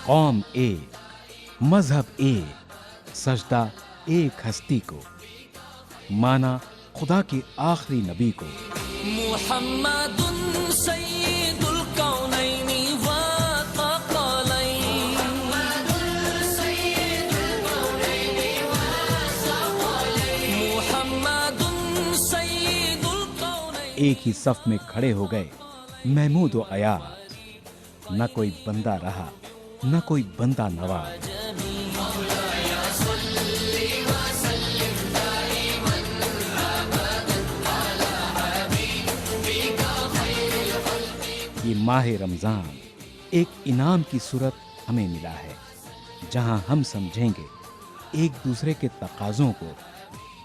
कौम एक, मजहब एक, सजदा एक हस्ती को, माना खुदा के आखिरी नबी को। मुहम्मदुन सय्यिदुल कौनैनि व थक़लैन, मुहम्मदुन सय्यिदुल कौनैन। एक ही सफ में खड़े हो गए महमूद व अयाज, न कोई बंदा रहा न कोई बंदा नवाज। ये माह रमजान एक इनाम की सूरत हमें मिला है, जहां हम समझेंगे एक दूसरे के तकाज़ों को,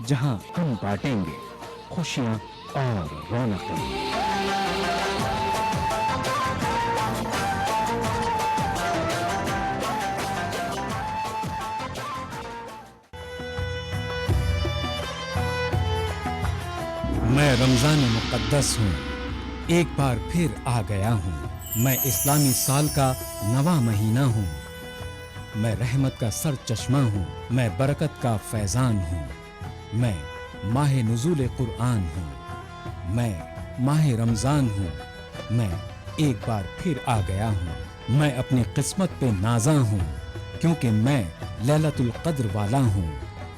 जहां हम बांटेंगे खुशियां और रौनकें। मैं रमज़ान मुक़द्दस हूँ, एक बार फिर आ गया हूँ। मैं इस्लामी साल का नवा महीना हूँ। मैं रहमत का सर चश्मा हूँ, मैं बरकत का फैज़ान हूँ। मैं माह नुज़ूल कुरान हूँ, मैं माह रमज़ान हूँ। मैं एक बार फिर आ गया हूँ। मैं अपनी किस्मत पे नाज़ा हूँ, क्योंकि मैं लैलतुल क़द्र वाला हूँ।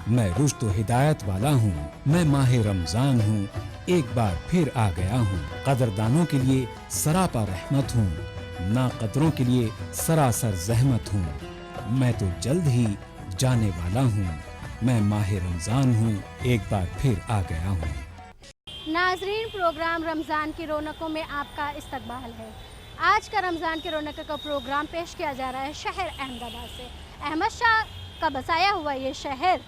मैं रुश्द व हिदायत वाला हूँ। मैं माह रमज़ान हूँ, एक बार फिर आ गया हूँ। कदरदानों के लिए सरापा रहमत हूँ, ना कदरों के लिए सरासर ज़हमत हूँ। मैं तो जल्द ही जाने वाला हूँ। मैं माह रमज़ान हूँ, एक बार फिर आ गया हूँ। नाजरीन, प्रोग्राम रमज़ान की रौनकों में आपका इस्तकबाल है। आज का रमज़ान की रौनकों का प्रोग्राम पेश किया जा रहा है शहर अहमदाबाद से। अहमद शाह का बसाया हुआ ये शहर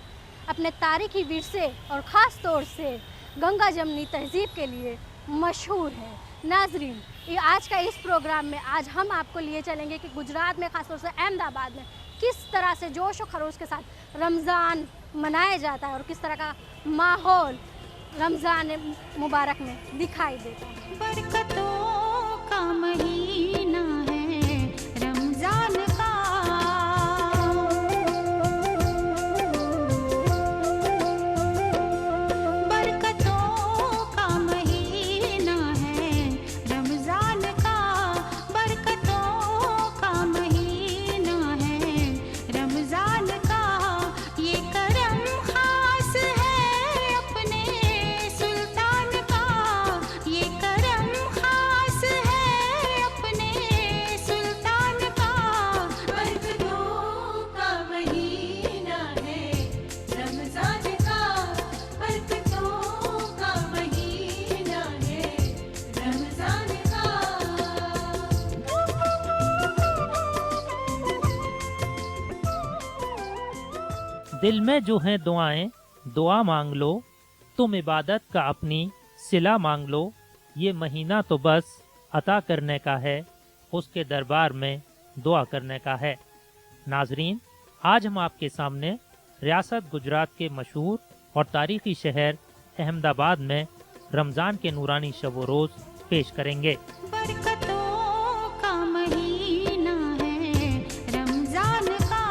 अपने तारीखी विरसे और ख़ास तौर से गंगा जमनी तहज़ीब के लिए मशहूर है। नाजरीन, ये आज का इस प्रोग्राम में आज हम आपको लिए चलेंगे कि गुजरात में, ख़ास तौर से अहमदाबाद में किस तरह से जोश और खरोश के साथ रमज़ान मनाया जाता है और किस तरह का माहौल रमज़ान मुबारक में दिखाई देता है। बरकतों का महीना है रमज़ान का, बरकतों का महीना है रमज़ान का, बरकतों का महीना है रमज़ान का। ये करम खास है अपने सुल्तान का, ये करम खास है अपने सुल्तान का। बरकतों का महीना है रमज़ान का, बरकतों का महीना है रमज़ान का। दिल में जो हैं दुआएं, दुआ मांग लो, तुम इबादत का अपनी सिला मांग लो। ये महीना तो बस अता करने का है, उसके दरबार में दुआ करने का है। नाजरीन, आज हम आपके सामने रियासत गुजरात के मशहूर और तारीखी शहर अहमदाबाद में रमज़ान के नूरानी शब व रोज़ पेश करेंगे। बरकतों का महीना है रमज़ान का,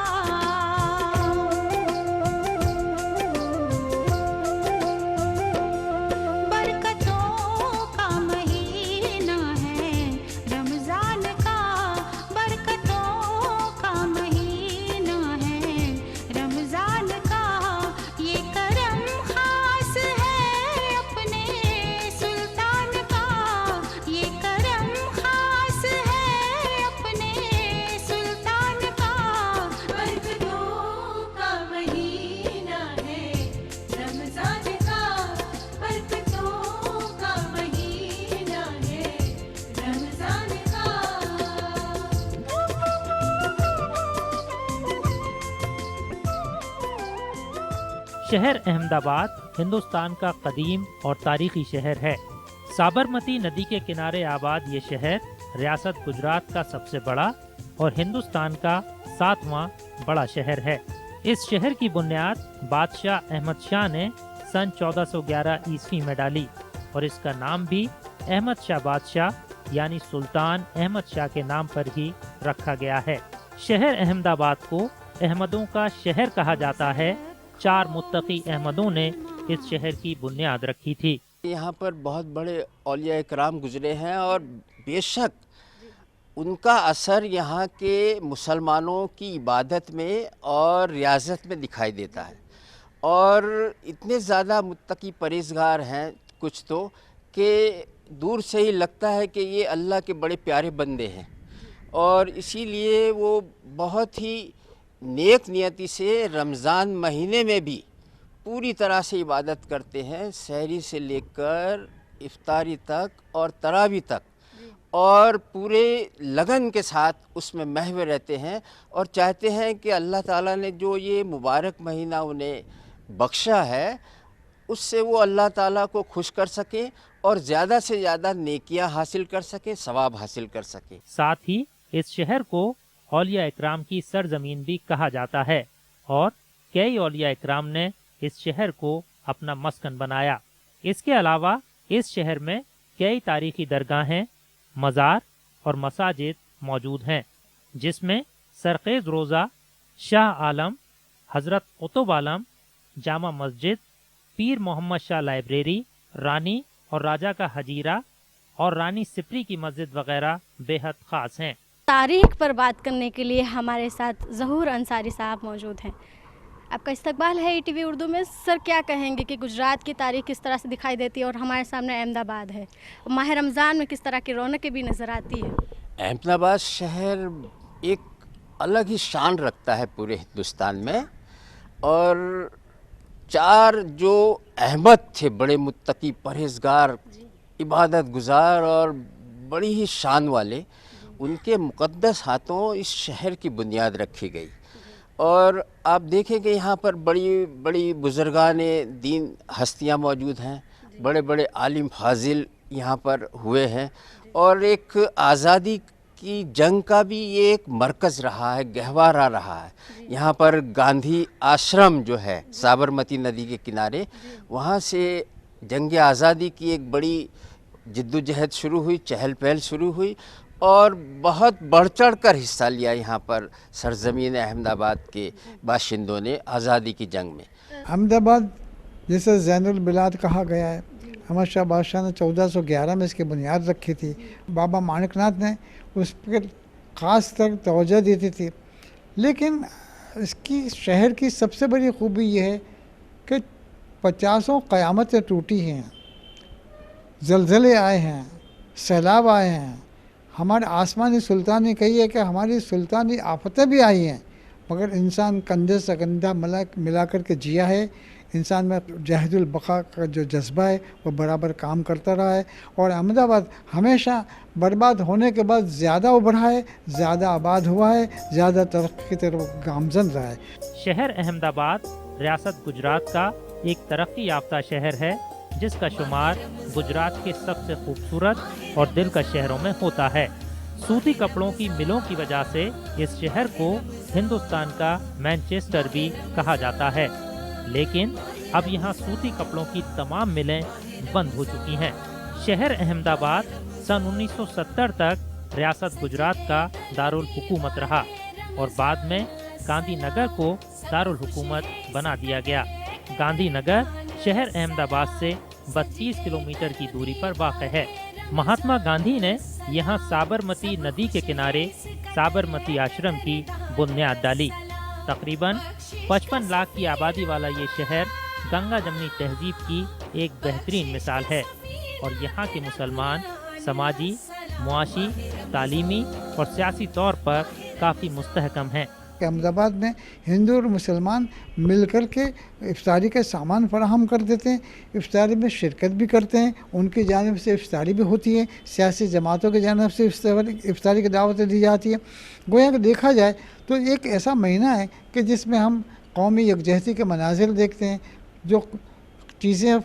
बरकतों का महीना है रमज़ान का, बरकतों का महीना है रमज़ान का। ये करम खास है अपने सुल्तान का, ये करम खास है अपने सुल्तान का। बरकतों का महीना है रमज़ान का, बरकतों का महीना है रमज़ान का। शहर अहमदाबाद हिंदुस्तान का कदीम और तारीखी शहर है। साबरमती नदी के किनारे आबाद ये शहर रियासत गुजरात का सबसे बड़ा और हिंदुस्तान का 7वां बड़ा शहर है। इस शहर की बुनियाद बादशाह अहमद शाह ने सन 1411 ईस्वी में डाली और इसका नाम भी अहमद शाह बादशाह यानी सुल्तान अहमद शाह के नाम पर ही रखा गया है। शहर अहमदाबाद को अहमदों का शहर कहा जाता है। 4 मुत्तकी अहमदों ने इस शहर की बुनियाद रखी थी। यहाँ पर बहुत बड़े औलिया इकराम गुजरे हैं और बेशक उनका असर यहाँ के मुसलमानों की इबादत में और रियाजत में दिखाई देता है। और इतने ज़्यादा मुत्तकी परहेज़गार हैं कुछ तो कि दूर से ही लगता है कि ये अल्लाह के बड़े प्यारे बंदे हैं, और इसीलिए वो बहुत ही नेक नियति से रमज़ान महीने में भी पूरी तरह से इबादत करते हैं, सहरी से लेकर इफ्तारी तक और तरावी तक, और पूरे लगन के साथ उसमें महव रहते हैं और चाहते हैं कि अल्लाह ताला ने जो ये मुबारक महीना उन्हें बख्शा है उससे वो अल्लाह ताला को खुश कर सके और ज़्यादा से ज़्यादा नेकियां हासिल कर सके, सवाब हासिल कर सके। साथ ही इस शहर को औलिया इकराम की सरजमीन भी कहा जाता है और कई औलिया इकराम ने इस शहर को अपना मस्कन बनाया। इसके अलावा इस शहर में कई तारीखी दरगाहें, मज़ार और मसाजिद मौजूद हैं, जिसमें सरखेज़ रोज़ा, शाह आलम, हज़रत कुतुब आलम, जामा मस्जिद, पीर मोहम्मद शाह लाइब्रेरी, रानी और राजा का हजीरा और रानी सिपरी की मस्जिद वगैरह बेहद ख़ास हैं। तारीख पर बात करने के लिए हमारे साथ ज़हूर अंसारी साहब मौजूद हैं। आपका इस्तकबाल है ईटीवी उर्दू में। सर, क्या कहेंगे कि गुजरात की तारीख किस तरह से दिखाई देती है और हमारे सामने अहमदाबाद है, माह रमज़ान में किस तरह की रौनकें भी नज़र आती है? अहमदाबाद शहर एक अलग ही शान रखता है पूरे हिंदुस्तान में, और 4 जो अहमद थे, बड़े मुत्तकी परहेज़गार, इबादत गुजार और बड़ी ही शान वाले, उनके मुक़द्दस हाथों इस शहर की बुनियाद रखी गई। और आप देखेंगे यहाँ पर बड़ी बड़ी बुज़ुर्गाने दीन हस्तियाँ मौजूद हैं, बड़े बड़े आलिम फाजिल यहाँ पर हुए हैं, और एक आज़ादी की जंग का भी ये एक मरकज़ रहा है, गहवारा रहा है। यहाँ पर गांधी आश्रम जो है साबरमती नदी के किनारे, वहाँ से जंग आज़ादी की एक बड़ी जिद्दोजहद शुरू हुई, चहल पहल शुरू हुई, और बहुत बढ़ चढ़ कर हिस्सा लिया यहाँ पर सरजमीन अहमदाबाद के बाशिंदों ने आज़ादी की जंग में। अहमदाबाद जिसे ज़ैनुल बिलाद कहा गया है, अहमद शाह बादशाह ने 1411 में इसकी बुनियाद रखी थी। बाबा माणिकनाथ ने उस पर ख़ास तर तवज्जो देती थी। लेकिन इसकी शहर की सबसे बड़ी खूबी यह है कि 50 क़यामतें टूटी हैं, ज़लज़ले आए हैं, सैलाब आए हैं, हमारे आसमानी सुल्तानी कही है कि हमारी सुल्तानी आफतें भी आई हैं, मगर इंसान कंधे से कंधा मिला कर के जिया है। इंसान में जहदुल बका का जो जज्बा है वो बराबर काम करता रहा है, और अहमदाबाद हमेशा बर्बाद होने के बाद ज़्यादा उभरा है, ज़्यादा आबाद हुआ है, ज़्यादा तरक्की की तरफ गामजन रहा है। शहर अहमदाबाद रियासत गुजरात का एक तरक्की याफ्ता शहर है, जिसका शुमार गुजरात के सबसे खूबसूरत और दिलकश शहरों में होता है। सूती कपड़ों की मिलों की वजह से इस शहर को हिंदुस्तान का मैनचेस्टर भी कहा जाता है, लेकिन अब यहाँ सूती कपड़ों की तमाम मिलें बंद हो चुकी हैं। शहर अहमदाबाद सन 1970 तक रियासत गुजरात का दारुल हुकूमत रहा और बाद में गांधी नगर को दारुल हुकूमत बना दिया गया। गांधी नगर शहर अहमदाबाद से 32 किलोमीटर की दूरी पर वाक़ है। महात्मा गांधी ने यहाँ साबरमती नदी के किनारे साबरमती आश्रम की बुनियाद डाली। तकरीबन 55 लाख की आबादी वाला ये शहर गंगा जमनी तहजीब की एक बेहतरीन मिसाल है, और यहाँ के मुसलमान समाजी, मुआशी, तालीमी और सियासी तौर पर काफ़ी मुस्तहकम हैं। अहमदाबाद में हिंदू और मुसलमान मिलकर के इफ्तारी का सामान फराहम कर देते हैं, इफ्तारी में शिरकत भी करते हैं, उनकी जानिब से इफ्तारी भी होती है, सियासी जमातों की जानिब से इफ्तारी की दावतें दी जाती है। गोया कि देखा जाए तो एक ऐसा महीना है कि जिसमें हम कौमी यकजहती के मनाजिर देखते हैं, जो चीज़ें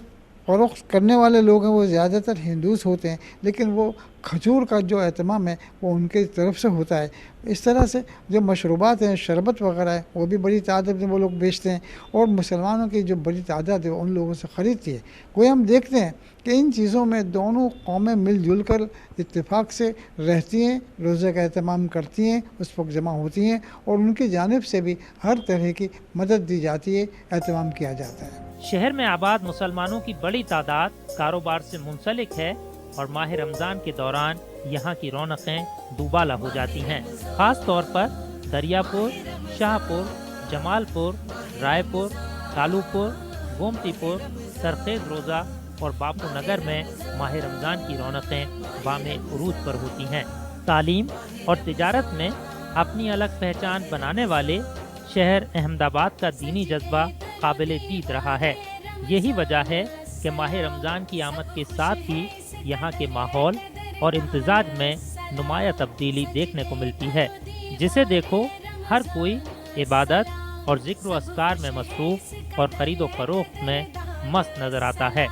फरोख्त करने वाले लोग हैं वो ज़्यादातर हिंदूस होते हैं, लेकिन वो खजूर का जो एहतमाम है वो उनके तरफ से होता है। इस तरह से जो मशरूबात हैं, शरबत वगैरह है, वो भी बड़ी तादाद में वो लोग बेचते हैं और मुसलमानों की जो बड़ी तादाद है उन लोगों से ख़रीदती है। कोई हम देखते हैं कि इन चीज़ों में दोनों कौमें मिलजुल कर इत्तेफाक से रहती हैं, रोज़े का एहतमाम करती हैं, उस वक्त जमा होती हैं और उनकी जानिब से भी हर तरह की मदद दी जाती है, एहतमाम किया जाता है। शहर में आबाद मुसलमानों की बड़ी तादाद कारोबार से मुंसलिक है और माह रमज़ान के दौरान यहाँ की रौनकें दुबाला हो जाती हैं। ख़ास तौर पर दरियापुर, शाहपुर, जमालपुर, रायपुर, कालूपुर, गोमतीपुर, सरखेज़ रोज़ा और बापू नगर में माह रमज़ान की रौनकें बामे उरूज पर होती हैं। तालीम और तिजारत में अपनी अलग पहचान बनाने वाले शहर अहमदाबाद का दीनी जज्बा काबिल दीद रहा है। यही वजह है कि माह रमज़ान की आमद के साथ ही यहाँ के माहौल और इम्तिजाज में नुमाया तब्दीली देखने को मिलती है, जिसे देखो हर कोई इबादत और ज़िक्र व अस्कार में मसरूफ़ और ख़रीद व फ़रोख्त में मस्त नज़र आता है।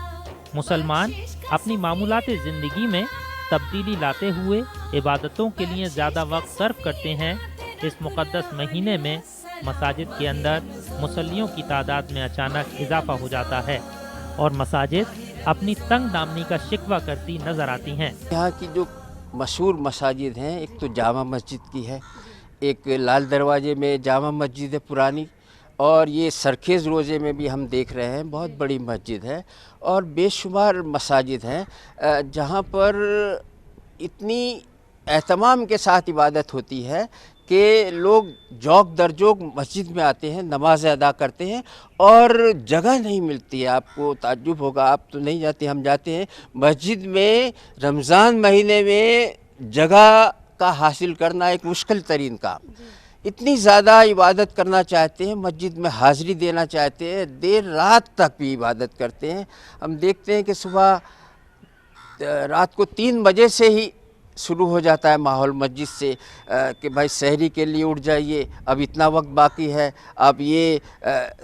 मुसलमान अपनी मामूलाती ज़िंदगी में तब्दीली लाते हुए इबादतों के लिए ज़्यादा वक्त सर्फ करते हैं। इस मुक़द्दस महीने में मसाजिद के अंदर मुसल्लियों की तादाद में अचानक इजाफा हो जाता है और मसाजिद अपनी तंग दामनी का शिकवा करती नज़र आती हैं। यहाँ की जो मशहूर मसाजिद हैं, एक तो जामा मस्जिद की है, एक लाल दरवाजे में जामा मस्जिद है पुरानी, और ये सरखेज़ रोज़े में भी हम देख रहे हैं बहुत बड़ी मस्जिद है, और बेशुमार मसाजिद हैं जहाँ पर इतनी एहतमाम के साथ इबादत होती है कि लोग जौक दर जौक मस्जिद में आते हैं, नमाज़ अदा करते हैं और जगह नहीं मिलती है। आपको ताज्जुब होगा, आप तो नहीं जाते, हम जाते हैं मस्जिद में। रमज़ान महीने में जगह का हासिल करना एक मुश्किल तरीन काम। इतनी ज़्यादा इबादत करना चाहते हैं, मस्जिद में हाज़िरी देना चाहते हैं, देर रात तक भी इबादत करते हैं। हम देखते हैं कि सुबह रात को 3 बजे से ही शुरू हो जाता है माहौल मस्जिद से कि भाई सहरी के लिए उठ जाइए, अब इतना वक्त बाकी है, अब ये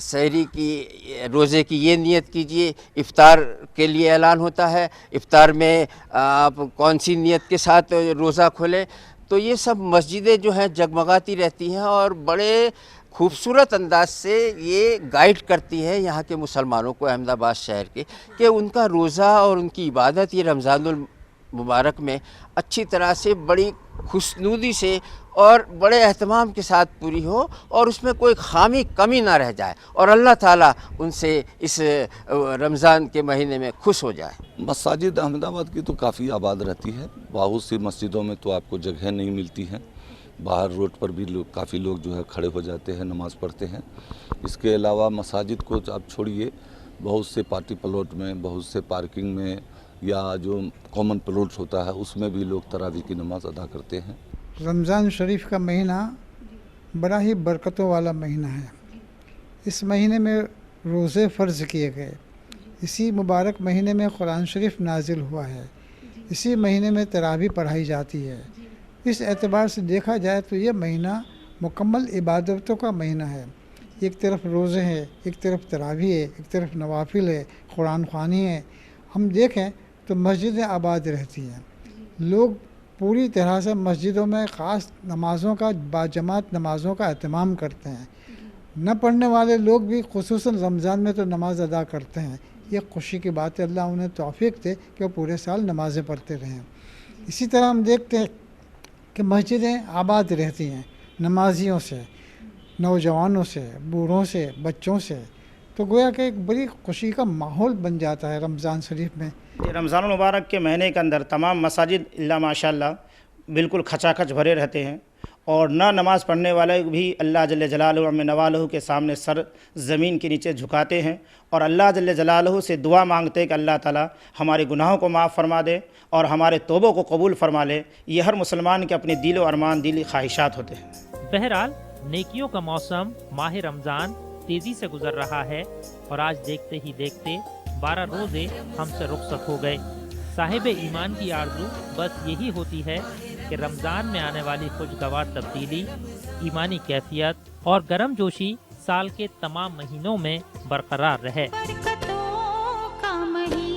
सहरी की रोज़े की ये नियत कीजिए। इफ़्तार के लिए ऐलान होता है, इफ़्तार में आप कौन सी नियत के साथ रोज़ा खोलें। तो ये सब मस्जिदें जो हैं जगमगाती रहती हैं और बड़े खूबसूरत अंदाज से ये गाइड करती है यहाँ के मुसलमानों को, अहमदाबाद शहर के, कि उनका रोज़ा और उनकी इबादत ये रमज़ानुल मुबारक में अच्छी तरह से बड़ी खुशनुदी से और बड़े एहतमाम के साथ पूरी हो और उसमें कोई खामी कमी ना रह जाए और अल्लाह ताला उनसे इस रमज़ान के महीने में खुश हो जाए। मसाजिद अहमदाबाद की तो काफ़ी आबाद रहती है। बहुत सी मस्जिदों में तो आपको जगह नहीं मिलती है, बाहर रोड पर भी लोग काफ़ी लोग जो है खड़े हो जाते हैं, नमाज़ पढ़ते हैं। इसके अलावा मसाजिद को आप छोड़िए, बहुत से पार्टी प्लॉट में, बहुत से पार्किंग में या जो कॉमन प्लॉट्स होता है उसमें भी लोग तरावी की नमाज़ अदा करते हैं। रमज़ान शरीफ का महीना बड़ा ही बरकतों वाला महीना है। इस महीने में रोज़े फ़र्ज़ किए गए, इसी मुबारक महीने में कुरान शरीफ नाजिल हुआ है, इसी महीने में तरावी पढ़ाई जाती है। इस एतबार से देखा जाए तो ये महीना मुकम्मल इबादतों का महीना है। एक तरफ रोज़े हैं, एक तरफ तरावी है, एक तरफ नवाफिल है, कुरान ख़वानी है। हम देखें तो मस्जिदें आबाद रहती हैं, लोग पूरी तरह से मस्जिदों में ख़ास नमाज़ों का, बाजमात नमाज़ों का एहतमाम करते हैं। न पढ़ने वाले लोग भी खुसूसन रमज़ान में तो नमाज़ अदा करते हैं। ये खुशी की बात है, अल्लाह उन्हें तौफीक दे कि वो पूरे साल नमाज़ें पढ़ते रहें। इसी तरह हम देखते हैं कि मस्जिदें आबाद रहती हैं नमाजियों से, नौजवानों से, बूढ़ों से, बच्चों से। तो गोया कि एक बड़ी खुशी का माहौल बन जाता है रमज़ान शरीफ में। रमज़ान मुबारक के महीने के अंदर तमाम मसाजिद इल्ला माशाअल्लाह बिल्कुल खचाखच भरे रहते हैं और न नमाज़ पढ़ने वाले भी अल्लाह जल्ले जलालहू व नवालहू के सामने सर ज़मीन के नीचे झुकाते हैं और अल्लाह जल्ले जलालहू से दुआ मांगते हैं कि अल्लाह ताला हमारे गुनाहों को माफ़ फरमा दे और हमारे तौबों को कबूल फरमा ले। ये हर मुसलमान के अपने दिल व अरमान, दिली ख्वाहिशात होते हैं। बहरहाल नेकियों का मौसम माह रमज़ान तेज़ी से गुजर रहा है और आज देखते ही देखते 12 रोज़े हमसे रुखसत हो गए। साहिब ईमान की आरज़ू बस यही होती है कि रमज़ान में आने वाली खुशगवार तब्दीली, ईमानी कैफियत और गर्मजोशी साल के तमाम महीनों में बरकरार रहे। बरकतों का महीना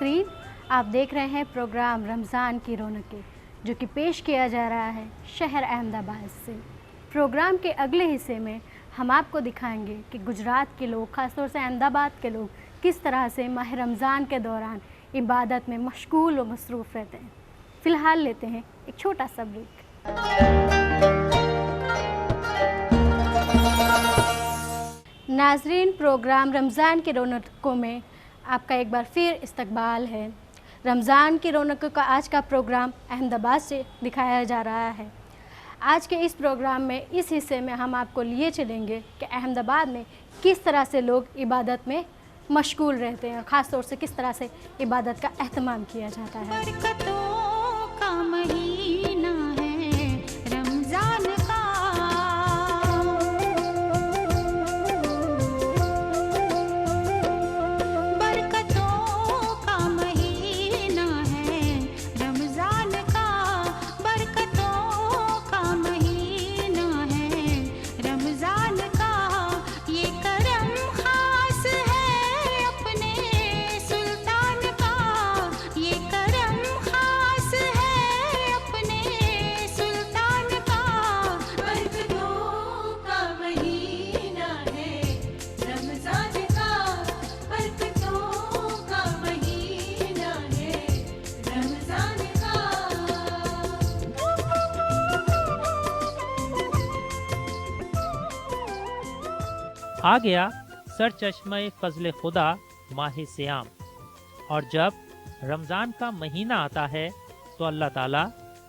नाजरीन, आप देख रहे हैं प्रोग्राम रमज़ान की रौनकें, जो कि पेश किया जा रहा है शहर अहमदाबाद से। प्रोग्राम के अगले हिस्से में हम आपको दिखाएंगे कि गुजरात के लोग, ख़ासतौर से अहमदाबाद के लोग, किस तरह से माह रमज़ान के दौरान इबादत में मशगूल व मसरूफ़ रहते हैं। फ़िलहाल लेते हैं एक छोटा सा ब्रेक। नाजरीन, प्रोग्राम रमज़ान की रौनकों में आपका एक बार फिर इस्तकबाल है। रमज़ान की रौनकों का आज का प्रोग्राम अहमदाबाद से दिखाया जा रहा है। आज के इस प्रोग्राम में इस हिस्से में हम आपको लिए चलेंगे कि अहमदाबाद में किस तरह से लोग इबादत में मशगूल रहते हैं और ख़ास तौर से किस तरह से इबादत का एहतमाम किया जाता है। बरकतों का महीना है रमज़ान का, बरकतों का महीना है रमज़ान का, बरकतों का महीना है रमज़ान का। ये करम खास है अपने सुल्तान का, ये करम खास है अपने सुल्तान का। बरकतों का महीना है रमज़ान का, बरकतों का महीना है रमज़ान का। आ गया सर चश्मे फजल खुदा माह सियाम, और जब रमज़ान का महीना आता है तो अल्लाह ताला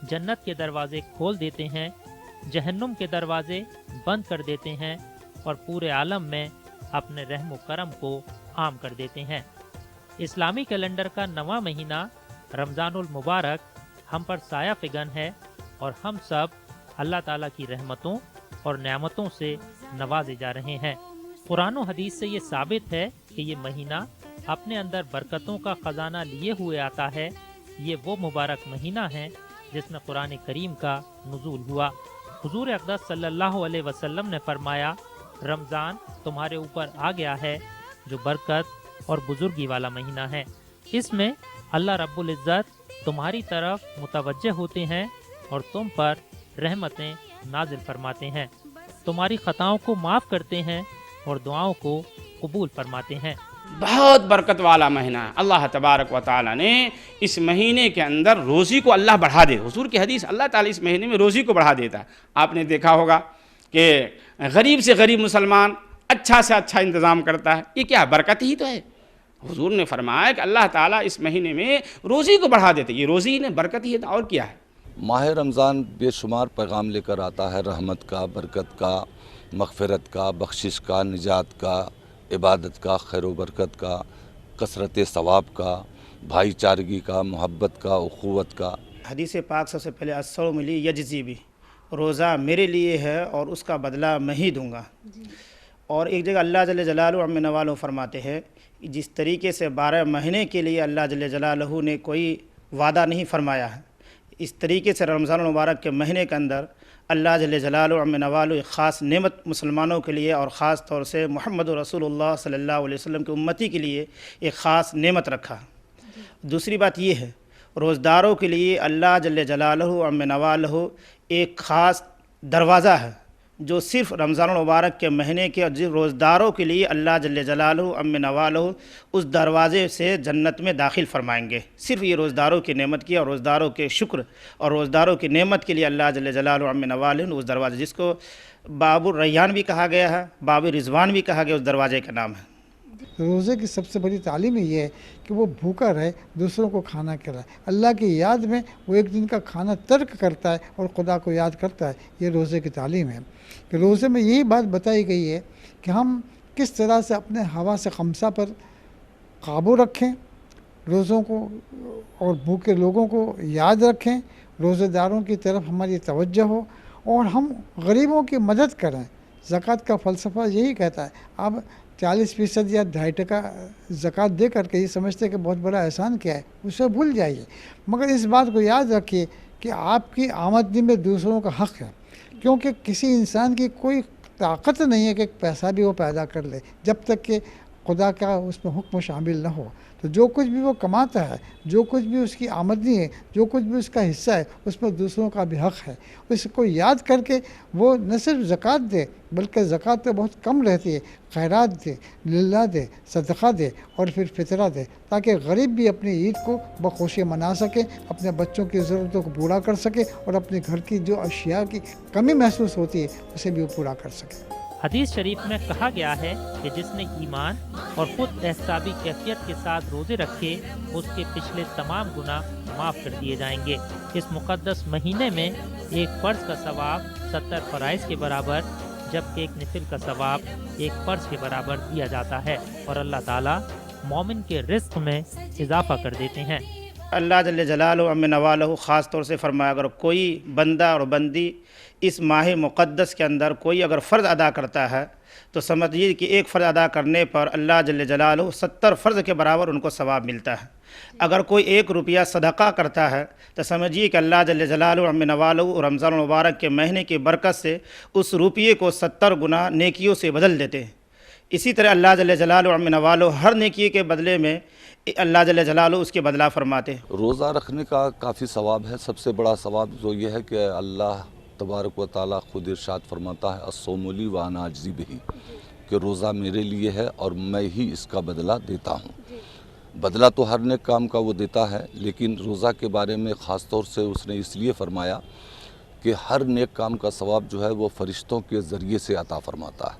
जन्नत के दरवाजे खोल देते हैं, जहन्नुम के दरवाजे बंद कर देते हैं और पूरे आलम में अपने रहम व करम को आम कर देते हैं। इस्लामी कैलेंडर का नवा महीना रमज़ानुल मुबारक हम पर साया फिगन है और हम सब अल्लाह ताला की रहमतों और नेमतों से नवाजे जा रहे हैं। कुरान और हदीस से ये साबित है कि ये महीना अपने अंदर बरकतों का खजाना लिए हुए आता है। ये वो मुबारक महीना है जिसमें कुरान करीम का नुज़ूल हुआ। हुजूर अक़दस सल्लल्लाहु अलैहि वसल्लम ने फरमाया, रमज़ान तुम्हारे ऊपर आ गया है जो बरकत और बुजुर्गी वाला महीना है। इसमें अल्लाह रब्बुल इज़्ज़त तुम्हारी तरफ मुतवज्जह होते हैं और तुम पर रहमतें नाजिल फरमाते हैं, तुम्हारी खताओं को माफ़ करते हैं और दुआओं को कबूल फरमाते हैं। बहुत बरकत वाला महीना है। अल्लाह तबारक व तआला ने इस महीने के अंदर रोज़ी को अल्लाह बढ़ा दे। हुजूर की हदीस, अल्लाह ताला इस महीने में रोज़ी को बढ़ा देता है। आपने देखा होगा कि गरीब से गरीब मुसलमान अच्छा से अच्छा इंतज़ाम करता है। ये क्या बरकत ही तो है। हुजूर ने फरमाया कि अल्लाह ताला इस महीने में रोज़ी को बढ़ा देते। ये रोज़ी ने बरकत ही है और क्या है। माह रमज़ान बेशुमार पैगाम लेकर आता है, रहमत का, बरकत का, मग़फ़िरत का, बख्शिश का, निजात का, इबादत का, खैर व बरकत का, कसरत सवाब का, भाईचारगी का, मोहब्बत का, उख़ुवत का। हदीस पाक सबसे पहले अस्सौम ली यजज़ी भी, रोज़ा मेरे लिए है और उसका बदला मैं ही दूँगा। और एक जगह अल्लाह जल्ले जलालहू अम्मे नवालो फरमाते हैं, जिस तरीके से 12 महीने के लिए अल्लाह जल्ले जलालहू ने कोई वादा नहीं फरमाया है, इस तरीके से रमज़ान मुबारक के महीने के अंदर अल्लाह जल्ले जलालहू अम्मे नवालो एक ख़ास नेमत मुसलमानों के लिए और ख़ास तौर से मोहम्मद रसूलुल्लाह सल्लल्लाहु अलैहि वसल्लम की उम्मती के लिए एक ख़ास नेमत रखा। दूसरी बात ये है, रोज़दारों के लिए अल्लाह जल्ले जलालहू अम्मे नवालहू एक ख़ास दरवाज़ा है जो सिर्फ़ रमज़ान मुबारक के महीने के रोज़दारों के लिए अल्लाह जल्ले जलालहू अम्मे नवालहू उस दरवाज़े से जन्नत में दाखिल फरमाएंगे। सिर्फ़ ये रोज़दारों की नेमत की और रोज़दारों के शुक्र और रोज़दारों की नेमत के लिए अल्लाह जल्ले जलालहू अम्मे नवालहू उस दरवाज़े, जिसको बाबुर रैयान भी कहा गया है, बाबु रिज़वान भी कहा गया, उस दरवाज़े का नाम है। रोज़े की सबसे बड़ी तालीम ये है कि वो भूखा रहे, दूसरों को खाना खिलाए, अल्लाह की याद में वो एक दिन का खाना तर्क करता है और खुदा को याद करता है। ये रोज़े की तालीम है कि रोज़े में यही बात बताई गई है कि हम किस तरह से अपने हवा से खमसा पर काबू रखें, रोज़ों को और भूखे लोगों को याद रखें, रोज़ेदारों की तरफ हमारी तवज्जो हो और हम गरीबों की मदद करें। ज़कात का फ़लसफ़ा यही कहता है, अब 40% या 2.5% ज़कात दे करके ये समझते हैं कि बहुत बड़ा एहसान किया है, उसे भूल जाइए। मगर इस बात को याद रखिए कि आपकी आमदनी में दूसरों का हक़ है, क्योंकि किसी इंसान की कोई ताकत नहीं है कि पैसा भी वो पैदा कर ले, जब तक कि खुदा का उसमें हुक्म शामिल न हो। तो जो कुछ भी वो कमाता है, जो कुछ भी उसकी आमदनी है, जो कुछ भी उसका हिस्सा है, उसमें दूसरों का भी हक़ है। इसको याद करके वो न सिर्फ ज़कात दे, बल्कि ज़कात तो बहुत कम रहती है, खैरात दे, लिल्लाह दे, सदक़ा दे और फिर फितरा दे, ताकि गरीब भी अपनी ईद को बखुशी मना सके, अपने बच्चों की ज़रूरतों को पूरा कर सके और अपने घर की जो अशिया की कमी महसूस होती है उसे भी वो पूरा कर सके। हदीस शरीफ में कहा गया है कि जिसने ईमान और खुद एहसाबी कैफियत के साथ रोज़े रखे उसके पिछले तमाम गुनाह माफ़ कर दिए जाएंगे। इस मुक़द्दस महीने में एक फ़र्ज़ का सवाब 70 फ़राइज़ के बराबर, जबकि एक नफिल का सवाब एक फ़र्ज़ के बराबर दिया जाता है और अल्लाह ताला मोमिन के रिज़्क़ में इजाफ़ा कर देते हैं। अल्लाह जल्ले जलालहु अम्म नवालहु ख़ास तौर से फरमाया, अगर कोई बंदा और बंदी इस माह मुक़द्दस के अंदर कोई अगर फ़र्ज़ अदा करता है तो समझिए कि एक फ़र्ज़ अदा करने पर अल्लाह जल्ले जलालहु 70 फ़र्ज़ के बराबर उनको सवाब मिलता है। अगर कोई 1 रुपया सदका करता है तो समझिए कि अल्लाह जल्ले जलालहु अम्म नवालहु रमज़ान मुबारक के महीने की बरकत से उस रुपये को 70 गुना नेकियों से बदल देते हैं। इसी तरह अल्लाह जल्ले जलालहु अम्म नवालहु हर नेकी के बदले में अल्लाह जल्ले जलालहु उसके बदला फरमाते हैं। रोज़ा रखने का काफ़ी सवाब है। सबसे बड़ा सवाब जो ये है कि अल्लाह तबारक व ताला खुद इरशाद फरमाता है, अस्सौमु ली व अना अजज़ी बिही, कि रोज़ा मेरे लिए है और मैं ही इसका बदला देता हूँ। बदला तो हर नेक काम का वो देता है, लेकिन रोज़ा के बारे में ख़ास तौर से उसने इसलिए फरमाया कि हर नेक काम का सवाब जो है वो फ़रिश्तों के ज़रिए से अता फरमाता है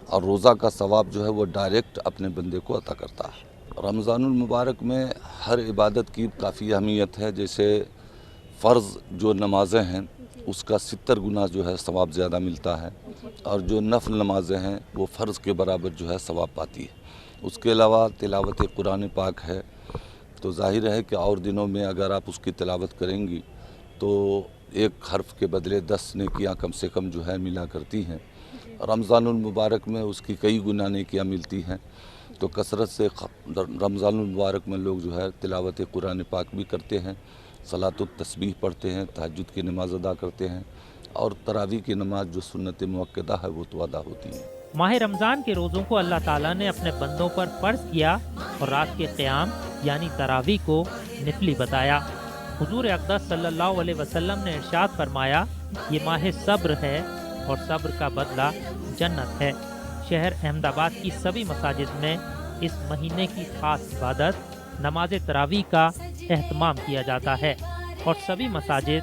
और रोज़ा का सवाब जो है वो डायरेक्ट अपने बंदे को अता करता है। रमज़ानुल मुबारक में हर इबादत की काफ़ी अहमियत है। जैसे फ़र्ज़ जो नमाज़ें हैं उसका 70 गुना जो है सवाब ज़्यादा मिलता है और जो नफल नमाज़ें हैं वो फ़र्ज़ के बराबर जो है सवाब पाती है। उसके अलावा तिलावत कुरान पाक है, तो ज़ाहिर है कि और दिनों में अगर आप उसकी तिलावत करेंगी तो एक हर्फ के बदले 10 नेकियां कम से कम जो है मिला करती हैं। रमज़ानुल मुबारक में उसकी कई गुना नेकियां मिलती हैं। तो कसरत से रमज़ानुल मुबारक में लोग जो है तिलावत कुरान पाक भी करते हैं, सलातुत तस्बीह पढ़ते हैं, तहज्जुद की नमाज़ अदा करते हैं और तरावी की नमाज जो सुन्नत मुअक्कदा है वो तो अदा होती है। माह रमज़ान के रोज़ों को अल्लाह ताला ने अपने बंदों पर फ़र्ज़ किया और रात के क़याम यानी तरावी को नफली बताया। हुजूर अक़दस सल्लल्लाहु अलैहि वसल्लम ने इरशाद फरमाया, ये माह सब्र है और सब्र का बदला जन्नत है। शहर अहमदाबाद की सभी मसाजिद में इस महीने की ख़ास इबादत नमाज तरावी का एहतमाम किया जाता है और सभी मसाजिद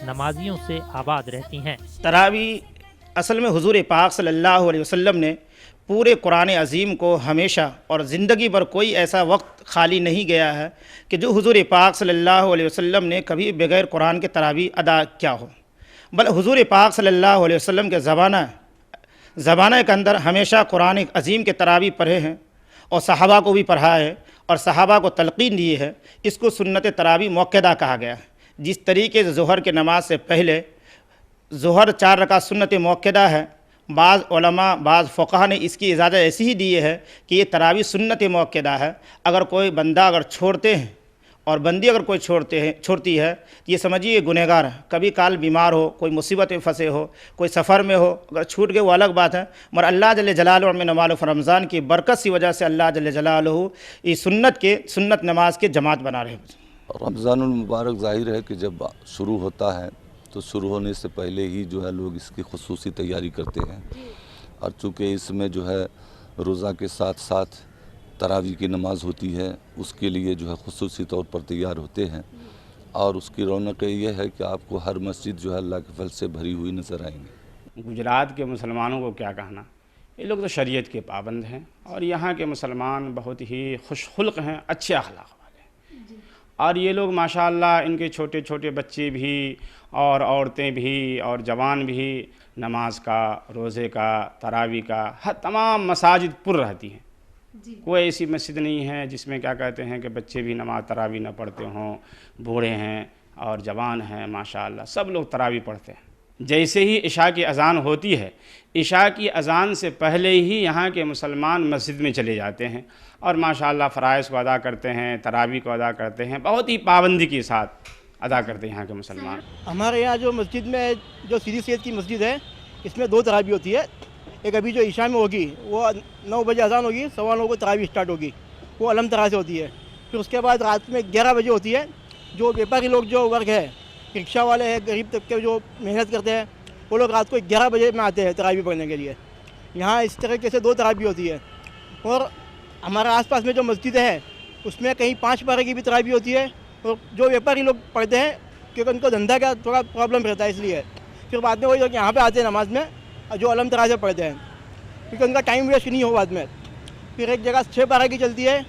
नमाजियों से आबाद रहती हैं। तरावी असल में हुजूर पाक सल्लल्लाहु अलैहि वसल्लम ने पूरे कुरान अज़ीम को हमेशा और ज़िंदगी भर कोई ऐसा वक्त खाली नहीं गया है कि जो हुजूर पाक सल्लल्लाहु अलैहि वसल्लम ने कभी बग़ैर कुरान के तरावी अदा किया हो। बल्कि हुजूर पाक सल्लल्लाहु अलैहि वसल्लम के ज़माना के अंदर हमेशा कुरान अज़ीम के तरावी पढ़े हैं और सहाबा को भी पढ़ा है और सहाबा को तलक़ीन दी है। इसको सुन्नत तरावी मुअक्कदा कहा गया है। जिस तरीके से ज़ोहर के नमाज से पहले ज़ोहर 4 रकात सुन्नत मुअक्कदा है, बाज़ उलमा बाज़ फ़ुक़हा ने इसकी इजाज़त ऐसी ही दी है कि ये तरावी सुन्नत मुअक्कदा है। अगर कोई बंदा अगर छोड़ते हैं और बंदी अगर कोई छोड़ती है तो ये समझिए गुनहगार है। कभी काल बीमार हो, कोई मुसीबत में फंसे हो, कोई सफ़र में हो, अगर छूट गए वो अलग बात है, मगर अल्लाह जल्ले जलालहु में नमाज़ रमज़ान की बरकत की वजह से अल्लाह जल्ले जलालहु इस सुन्नत नमाज के जमात बना रहे हैं। रमज़ानुल मुबारक ज़ाहिर है कि जब शुरू होता है तो शुरू होने से पहले ही जो है लोग इसकी खुसूसी तैयारी करते हैं और चूँकि इसमें जो है रोज़ा के साथ साथ तरावी की नमाज होती है, उसके लिए जो है खुसूसी तौर पर तैयार होते हैं और उसकी रौनक ये है कि आपको हर मस्जिद जो है अल्लाह के फल से भरी हुई नज़र आएंगी। गुजरात के मुसलमानों को क्या कहना, ये लोग तो शरीयत के पाबंद हैं और यहाँ के मुसलमान बहुत ही खुशखुल्क हैं, अच्छे अखलाक वाले हैं और ये लोग माशाअल्लाह इनके छोटे छोटे बच्चे भी और औरतें भी और जवान भी नमाज का, रोज़े का, तरावी का हर तमाम मसाजिद पुर रहती हैं। कोई ऐसी मस्जिद नहीं है जिसमें क्या कहते हैं कि बच्चे भी नमाज तरावी न पढ़ते हों, बूढ़े हैं और जवान हैं, माशाअल्लाह सब लोग तरावी पढ़ते हैं। जैसे ही इशा की अज़ान होती है, इशा की अज़ान से पहले ही यहाँ के मुसलमान मस्जिद में चले जाते हैं और माशाअल्लाह फ़राइज़ को अदा करते हैं, तरावी को अदा करते हैं, बहुत ही पाबंदी के साथ अदा करते हैं यहाँ के मुसलमान। हमारे यहाँ जो मस्जिद में जो सीधी सैयद की मस्जिद है, इसमें 2 तरावी होती है। ایک ابھی جو عشاء میں ہوگی وہ 9 بجے اذان ہوگی، 9:15 کو تراویح اسٹارٹ ہوگی، وہ علم طرح سے ہوتی ہے. پھر اس کے بعد رات میں 11 بجے ہوتی ہے. جو بیپاری لوگ جو ورگ ہے، رکشہ والے ہیں، غریب طبقے جو محنت کرتے ہیں، وہ لوگ رات کو 11 بجے میں آتے ہیں تراویح پڑھنے کے لیے. یہاں اس طریقے سے 2 تراویح ہوتی ہے. اور ہمارے آس پاس میں جو مسجدیں ہیں اس میں کہیں 5 پارے کی بھی تراویح ہوتی ہے. اور جو بیپاری لوگ پڑھتے ہیں کیونکہ ان کو دھندا کا تھوڑا پرابلم رہتا ہے، اس لیے پھر بعد میں وہی لوگ یہاں پہ آتے ہیں نماز میں جو علم طرح سے پڑھتے ہیں، کیونکہ ان کا ٹائم ویسٹ نہیں ہو. بعد میں پھر ایک جگہ 6 پارے کی چلتی ہے،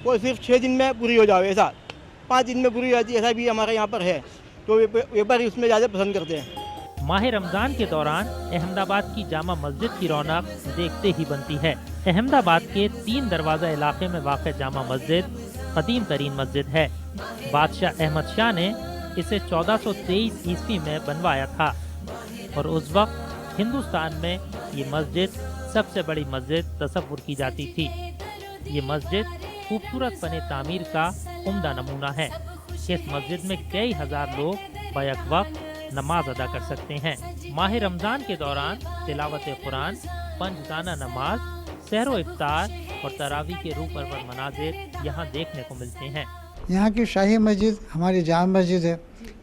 وہ صرف 6 دن میں پوری ہو جاؤ، ایسا 5 دن میں پوری ہو جاتی ہے، ایسا بھی ہمارے یہاں پر ہے. تو ویپاری اس میں زیادہ پسند کرتے ہیں. ماہ رمضان کے دوران احمد آباد کی جامع مسجد کی رونق دیکھتے ہی بنتی ہے. احمد آباد کے 3 دروازہ علاقے میں واقع جامع مسجد قدیم ترین مسجد ہے. بادشاہ احمد شاہ نے اسے 1423 عیسوی میں بنوایا تھا اور اس وقت ہندوستان میں یہ مسجد سب سے بڑی مسجد تصور کی جاتی تھی. یہ مسجد خوبصورت فن تعمیر کا عمدہ نمونہ ہے. اس مسجد میں کئی ہزار لوگ بیک وقت نماز ادا کر سکتے ہیں. ماہ رمضان کے دوران تلاوت قرآن، پنجگانہ نماز، سحر و افطار اور تراویح کے روح پرور مناظر یہاں دیکھنے کو ملتے ہیں. یہاں کی شاہی مسجد ہماری جامع مسجد ہے.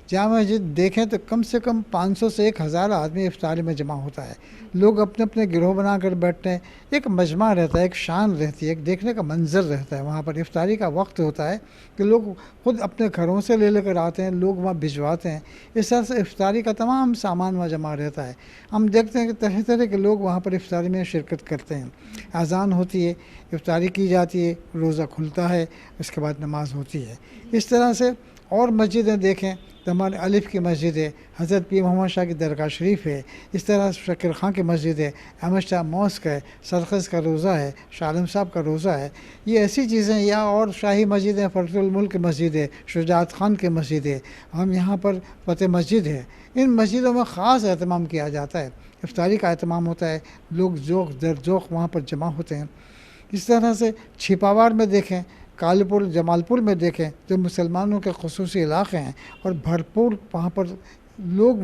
جامع مسجد دیکھیں تو کم سے کم 500 سے 1000 آدمی افطاری میں جمع ہوتا ہے. لوگ اپنے اپنے گروہ بنا کر بیٹھتے ہیں. ایک مجمع رہتا ہے، ایک شان رہتی ہے، ایک دیکھنے کا منظر رہتا ہے. وہاں پر افطاری کا وقت ہوتا ہے کہ لوگ خود اپنے گھروں سے لے کر آتے ہیں، لوگ وہاں بھجواتے ہیں. اس طرح سے افطاری کا تمام سامان وہاں جمع رہتا ہے. ہم دیکھتے ہیں کہ طرح طرح کے لوگ وہاں پر افطاری میں شرکت کرتے ہیں. اذان ہوتی ہے، افطاری کی جاتی ہے، روزہ کھلتا ہے، اس کے بعد نماز ہوتی ہے. اس طرح سے اور مسجدیں دیکھیں تو ہمارے الف کی مسجد ہے، حضرت پیر محمد شاہ کی درگاہ شریف ہے. اس طرح شکر خان کی مسجد ہے، احمد شاہ موسک ہے، سرخس کا روزہ ہے، شاہ عالم صاحب کا روزہ ہے. یہ ایسی چیزیں یا اور شاہی مسجد ہے، فرت الملک کی مسجد ہے، شجاعت خان کی مسجد ہے. ہم یہاں پر فتح مسجد ہے. ان مسجدوں میں خاص اہتمام کیا جاتا ہے، افطاری کا اہتمام ہوتا ہے. لوگ ذوق در ذوق وہاں پر جمع ہوتے ہیں. اس طرح سے چھپاوار میں دیکھیں، کالپور جمال پور میں دیکھیں جو مسلمانوں کے خصوصی علاقے ہیں اور بھرپور وہاں پر لوگ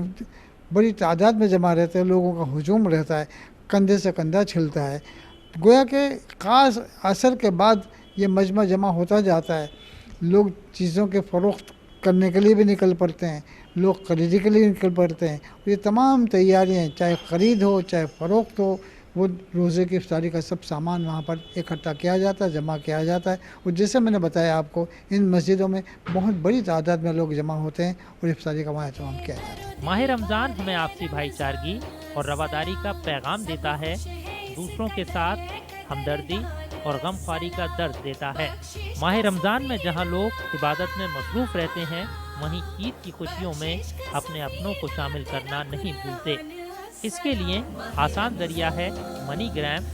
بڑی تعداد میں جمع رہتے ہیں. لوگوں کا ہجوم رہتا ہے، کندھے سے کندھا چھلتا ہے. گویا کہ خاص عصر کے بعد یہ مجمع جمع ہوتا جاتا ہے. لوگ چیزوں کے فروخت کرنے کے لیے بھی نکل پڑتے ہیں، لوگ خریدی کے لیے نکل پڑتے ہیں. یہ تمام تیاریاں چاہے خرید ہو چاہے فروخت ہو، وہ روزے کی افطاری کا سب سامان وہاں پر اکٹھا کیا جاتا ہے، جمع کیا جاتا ہے. اور جیسے میں نے بتایا آپ کو، ان مسجدوں میں بہت بڑی تعداد میں لوگ جمع ہوتے ہیں اور افطاری کا وہاں اہتمام کیا جاتا ہے. ماہ رمضان ہمیں آپسی بھائی چارگی اور رواداری کا پیغام دیتا ہے، دوسروں کے ساتھ ہمدردی اور غم خواری کا درس دیتا ہے. ماہ رمضان میں جہاں لوگ عبادت میں مصروف رہتے ہیں، وہیں عید کی خوشیوں میں اپنے اپنوں کو شامل کرنا نہیں بھولتے. اس کے لیے آسان ذریعہ ہے منی گرام،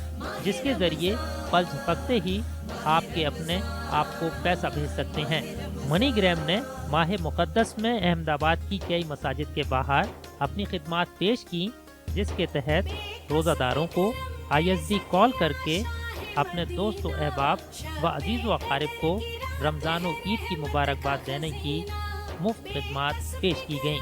جس کے ذریعے پل جھپکتے ہی آپ کے اپنے آپ کو پیسہ بھیج سکتے ہیں. منی گرام نے ماہ مقدس میں احمد آباد کی کئی مساجد کے باہر اپنی خدمات پیش کی، جس کے تحت روزہ داروں کو ISD کال کر کے اپنے دوست و احباب و عزیز و اقارب کو رمضان و عید کی مبارکباد دینے کی مفت خدمات پیش کی گئیں.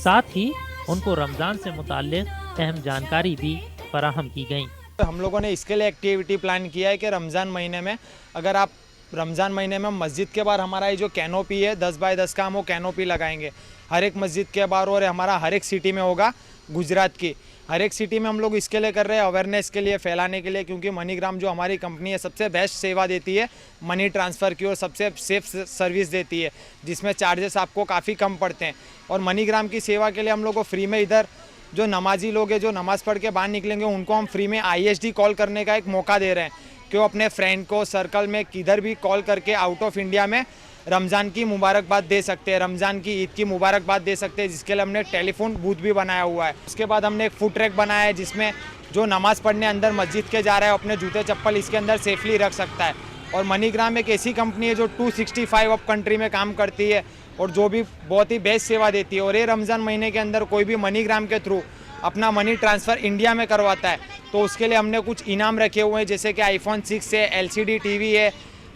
ساتھ ہی ان کو رمضان سے متعلق اہم جانکاری بھی فراہم کی گئیں. ہم لوگوں نے اس کے لیے ایکٹیویٹی پلان کیا ہے کہ رمضان مہینے میں اگر آپ رمضان مہینے میں مسجد کے باہر ہمارا یہ جو کینوپی ہے 10x10 کا، ہم وہ کینوپی لگائیں گے ہر ایک مسجد کے باہر، اور ہمارا ہر ایک سٹی میں ہوگا. گجرات کی ہر ایک سٹی میں ہم لوگ اس کے لیے کر رہے ہیں، اویئرنیس کے لیے، پھیلانے کے لیے، کیونکہ منی گرام جو ہماری کمپنی ہے سب سے بیسٹ سیوا دیتی ہے منی ٹرانسفر کی اور سب سے سیف سروس دیتی ہے، جس میں چارجز آپ کو کافی کم پڑتے ہیں. اور منی گرام کی سیوا کے لیے ہم لوگ کو فری میں ادھر جو نمازی لوگ ہیں جو نماز پڑھ کے باہر نکلیں گے ان کو ہم فری میں ISD کال کرنے کا ایک موقع دے رہے ہیں کہ وہ اپنے فرینڈ کو سرکل میں کدھر بھی کال کر کے آؤٹ آف انڈیا میں رمضان کی مبارکباد دے سکتے ہیں، رمضان کی عید کی مبارکباد دے سکتے ہیں، جس کے لیے ہم نے ٹیلی فون بوتھ بھی بنایا ہوا ہے. اس کے بعد ہم نے ایک فوڈ ٹریک بنایا ہے جس میں جو نماز پڑھنے اندر مسجد کے جا رہا ہے اپنے جوتے چپل اس کے اندر سیفلی رکھ سکتا ہے. اور منی گرام ایک ایسی کمپنی ہے جو 265 اب کنٹری میں کام کرتی ہے اور جو بھی بہت ہی بیسٹ سیوا دیتی ہے. اور یہ رمضان مہینے کے اندر کوئی بھی منی گرام کے تھرو اپنا منی ٹرانسفر انڈیا میں کرواتا ہے تو اس کے لیے ہم نے کچھ انعام رکھے ہوئے ہیں، جیسے کہ iPhone 6 ہے، LCD TV ہے،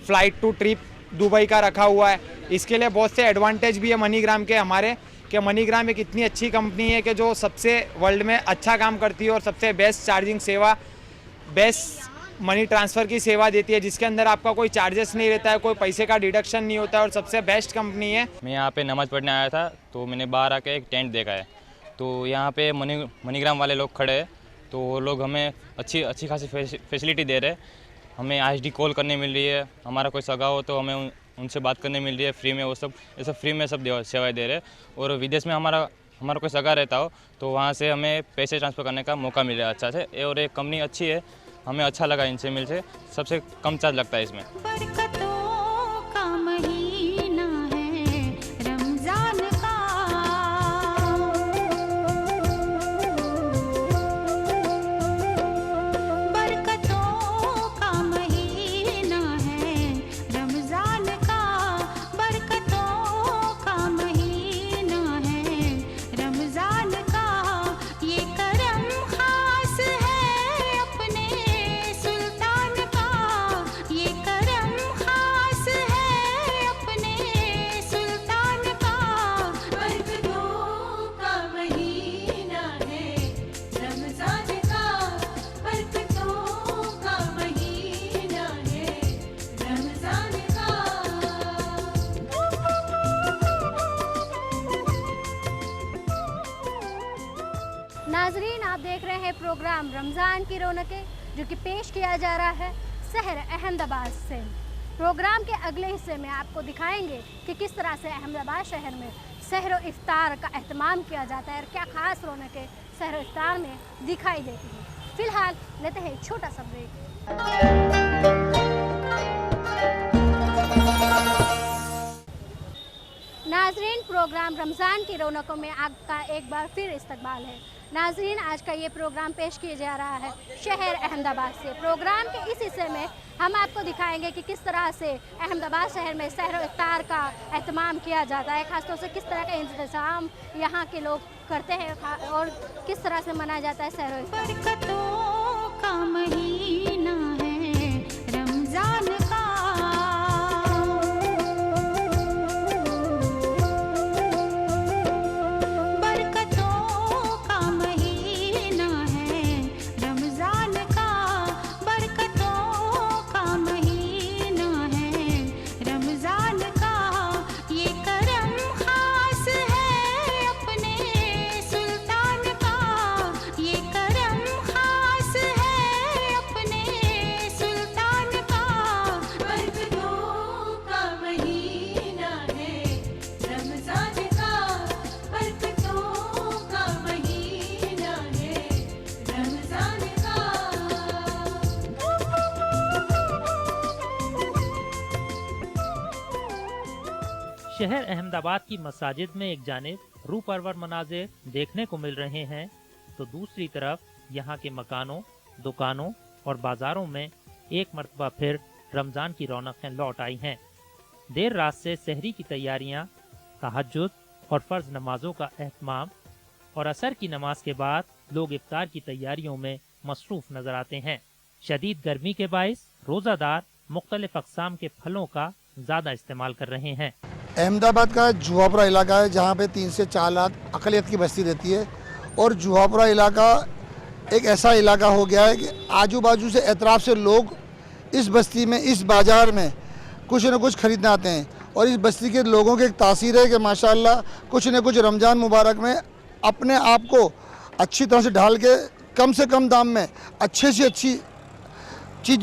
فلائٹ ٹو ٹرپ دبئی کا رکھا ہوا ہے. اس کے لیے بہت سے ایڈوانٹیج بھی ہے منی گرام کے ہمارے کہ منی گرام ایک اتنی اچھی کمپنی ہے کہ جو سب سے ورلڈ میں اچھا کام کرتی ہے اور سب سے بیسٹ چارجنگ سیوا، بیسٹ منی ٹرانسفر کی سیوا دیتی ہے، جس کے اندر آپ کا کوئی چارجز نہیں رہتا ہے، کوئی پیسے کا ڈیڈکشن نہیں ہوتا ہے، اور سب سے بیسٹ کمپنی ہے۔ میں یہاں پہ نماز پڑھنے آیا تھا تو میں نے باہر آ کے ایک ٹینٹ دیکھا ہے، تو یہاں پہ منی گرام والے لوگ کھڑے ہیں، تو وہ لوگ ہمیں اچھی خاصی فیسلٹی دے رہے، ہمیں ISD کال کرنے مل رہی ہے، ہمارا کوئی سگا ہو تو ہمیں ان سے بات کرنے مل رہی ہے فری میں، وہ سب یہ سب فری میں سب سیوائیں دے رہے، اور ودیش میں ہمارا کوئی سگا رہتا ہو تو وہاں سے ہمیں پیسے ٹرانسفر کرنے کا موقع مل رہا ہے اچھا سے، اور ایک کمپنی اچھی ہے، ہمیں اچھا لگا ان سے مل سے، سب سے کم چارج لگتا ہے اس میں۔ برکتوں کا مہینہ ہے رمضان کا، برکتوں کا مہینہ ہے رمضان کا، برکتوں کا مہینہ ہے رمضان کا، یہ کرم خاص ہے اپنے سلطان کا، یہ کرم خاص ہے اپنے سلطان کا، برکتوں کا مہینہ ہے رمضان کا، برکتوں کا مہینہ ہے رمضان کا۔ ناظرین، آپ دیکھ رہے ہیں پروگرام رمضان کی رونقیں، جو کہ پیش کیا جا رہا ہے شہر احمد آباد سے۔ پروگرام کے اگلے حصے میں آپ کو دکھائیں گے کہ کس طرح سے احمد آباد شہر میں سحر و افطار کا اہتمام کیا جاتا ہے اور کیا خاص رونقیں سحر و افطار میں دکھائی دیتی ہیں۔ فی الحال لیتے ہیں ایک چھوٹا سا بریک۔ ناظرین، پروگرام رمضان کی رونقوں میں آپ کا ایک بار پھر استقبال ہے۔ ناظرین، آج کا یہ پروگرام پیش کیا جا رہا ہے شہر احمد آباد سے۔ پروگرام کے اس حصے میں ہم آپ کو دکھائیں گے کہ کس طرح سے احمد آباد شہر میں سحر و افطار کا اہتمام کیا جاتا ہے، خاص طور سے کس طرح کا انتظام یہاں کے لوگ کرتے ہیں اور کس طرح سے منایا جاتا ہے سحر و افطار۔ برکتوں کا مہینہ ہے رمضان کا، برکتوں کا مہینہ ہے رمضان کا، برکتوں کا مہینہ ہے رمضان کا، یہ کرم خاص ہے اپنے سلطان کا، یہ کرم خاص ہے اپنے سلطان کا، برکتوں کا مہینہ ہے رمضان کا، برکتوں کا مہینہ ہے رمضان کا۔ شہر احمد آباد کی مساجد میں ایک جانب روح پرور مناظر دیکھنے کو مل رہے ہیں تو دوسری طرف یہاں کے مکانوں، دکانوں اور بازاروں میں ایک مرتبہ پھر رمضان کی رونقیں لوٹ آئی ہیں۔ دیر رات سے سحری کی تیاریاں، تہجد اور فرض نمازوں کا اہتمام اور عصر کی نماز کے بعد لوگ افطار کی تیاریوں میں مصروف نظر آتے ہیں۔ شدید گرمی کے باعث روزہ دار مختلف اقسام کے پھلوں کا زیادہ استعمال کر رہے ہیں۔ احمد آباد کا جوہاپورہ علاقہ ہے جہاں پہ 3 سے 4 لاکھ اقلیت کی بستی رہتی ہے، اور جوہاپورہ علاقہ ایک ایسا علاقہ ہو گیا ہے کہ آجو باجو سے اطراف سے لوگ اس بستی میں، اس بازار میں کچھ نہ کچھ خریدنے آتے ہیں، اور اس بستی کے لوگوں کی ایک تاثیر ہے کہ ماشاءاللہ کچھ نہ کچھ رمضان مبارک میں اپنے آپ کو اچھی طرح سے ڈھال کے کم سے کم دام میں اچھے سے اچھی چیز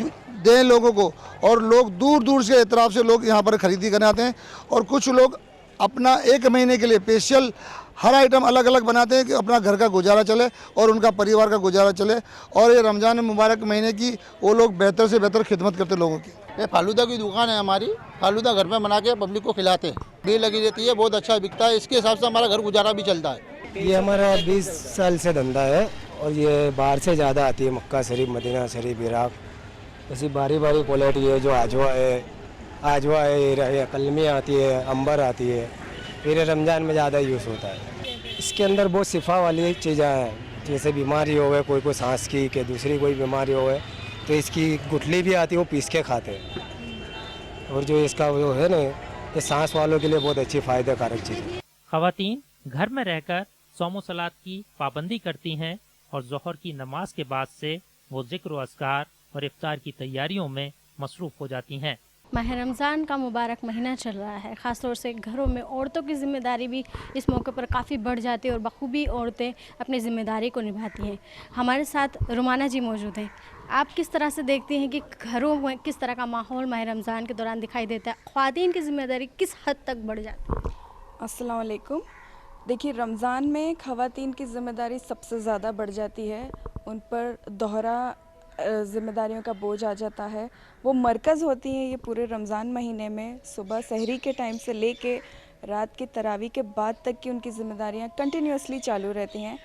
دیں لوگوں کو، اور لوگ دور دور سے اطراف سے لوگ یہاں پر خریدی کرنے آتے ہیں، اور کچھ لوگ اپنا 1 مہینے کے لیے اسپیشل ہر آئٹم الگ الگ بناتے ہیں کہ اپنا گھر کا گزارا چلے اور ان کا پریوار کا گزارا چلے، اور یہ رمضان مبارک مہینے کی وہ لوگ بہتر سے بہتر خدمت کرتے لوگوں کی۔ یہ فالودہ کی دکان ہے ہماری، فالودہ گھر میں بنا کے پبلک کو کھلاتے ہیں، بھیڑ لگی رہتی ہے، بہت اچھا بکتا ہے، اس کے حساب سے ہمارا گھر گزارا بھی چلتا ہے۔ یہ ہمارا 20 سال سے دھندا ہے، اور یہ باہر سے زیادہ آتی ہے، مکہ شریف، مدینہ شریف، عراق، ایسی باری باری کوالٹی ہے، جو آجوا ہے، قلمی آتی ہے، امبر آتی ہے، پھر رمضان میں زیادہ یوز ہوتا ہے۔ اس کے اندر بہت شفا والی چیزیں ہیں، جیسے بیماری ہو گئے، کوئی سانس کی کہ دوسری کوئی بیماری ہو گئے تو اس کی گٹھلی بھی آتی ہے، وہ پیس کے کھاتے ہیں، اور جو اس کا وہ ہے نا، یہ سانس والوں کے لیے بہت اچھی فائدہ کارک چیز ہے۔ خواتین घर में रहकर सौमो सलात की पाबंदी करती हैं और ज़ोहर की नमाज के बाद से वो ज़िक्र व अस्कार और इफ्तार की तैयारियों में मसरूफ़ हो जाती हैं। माह रमज़ान का मुबारक महीना चल रहा है, ख़ास तौर से घरों में औरतों की ज़िम्मेदारी भी इस मौके पर काफ़ी बढ़ जाती है और बखूबी औरतें अपनी ज़िम्मेदारी को निभाती हैं। हमारे साथ रुमाना जी मौजूद हैं। आप किस तरह से देखती हैं कि घरों में किस तरह का माहौल माह रमज़ान के दौरान दिखाई देता है, ख़वातीन की ज़िम्मेदारी किस हद तक बढ़ जाती है? अस्सलाम वालेकुम। देखिए, रमज़ान में ख़वातीन की ज़िम्मेदारी सबसे ज़्यादा बढ़ जाती है। उन पर दोहरा ज़िम्मेदारियों का बोझ आ जाता है। वो मरकज़ होती हैं ये पूरे रमज़ान महीने में, सुबह सहरी के टाइम से लेके रात की तरावी के बाद तक की उनकी ज़िम्मेदारियाँ कंटिन्यूसली चालू रहती हैं।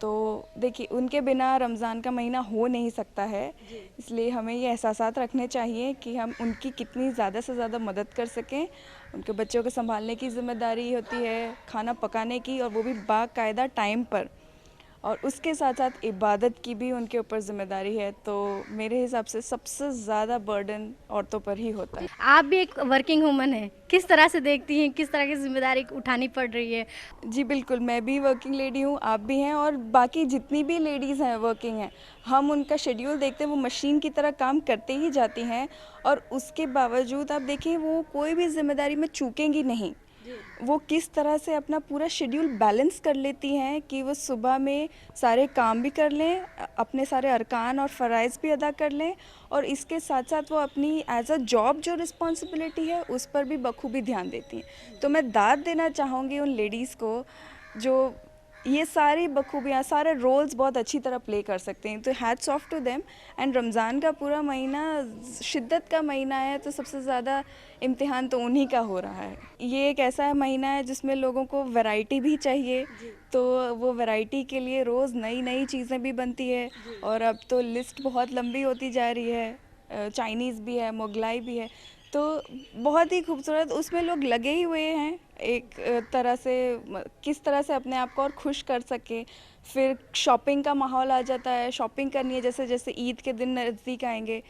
तो देखिए, उनके बिना रमज़ान का महीना हो नहीं सकता है, इसलिए हमें ये एहसासात रखने चाहिए कि हम उनकी कितनी ज़्यादा से ज़्यादा मदद कर सकें। उनके बच्चों को संभालने की ज़िम्मेदारी होती है, खाना पकाने की, और वो भी बाकायदा टाइम पर, और उसके साथ साथ इबादत की भी उनके ऊपर ज़िम्मेदारी है। तो मेरे हिसाब से सबसे ज़्यादा बर्डन औरतों पर ही होता है। आप भी एक वर्किंग वूमन हैं, किस तरह से देखती हैं, किस तरह की ज़िम्मेदारी उठानी पड़ रही है? जी बिल्कुल, मैं भी वर्किंग लेडी हूँ, आप भी हैं, और बाकी जितनी भी लेडीज़ हैं वर्किंग हैं, हम उनका शेड्यूल देखते हैं, वो मशीन की तरह काम करते ही जाती हैं, और उसके बावजूद आप देखें वो कोई भी ज़िम्मेदारी में चूकेंगी नहीं। वो किस तरह से अपना पूरा शेड्यूल बैलेंस कर लेती हैं कि वो सुबह में सारे काम भी कर लें, अपने सारे अरकान और फ़राइज़ भी अदा कर लें, और इसके साथ साथ वो अपनी एज अ जॉब जो रिस्पॉन्सिबिलिटी है उस पर भी बखूबी ध्यान देती हैं। तो मैं दाद देना चाहूँगी उन लेडीज़ को जो ये सारी बखूबियाँ, सारे रोल्स बहुत अच्छी तरह प्ले कर सकते हैं। तो hats off to them. And Ramzan का पूरा महीना शिद्दत का महीना है, तो सबसे ज़्यादा इम्तिहान तो उन्हीं का हो रहा है। ये एक ऐसा महीना है जिसमें लोगों को वैरायटी भी चाहिए, तो वो वैरायटी के लिए रोज़ नई नई चीज़ें भी बनती है, और अब तो लिस्ट बहुत लंबी होती जा रही है। चाइनीज़ भी है, मुगलाई भी है, तो बहुत ही खूबसूरत उसमें लोग लगे ही हुए हैं एक तरह से, किस तरह से अपने आप को और खुश कर सके। फिर शॉपिंग का माहौल आ जाता है, शॉपिंग करनी है, जैसे जैसे ईद के दिन नज़दीक आएंगे,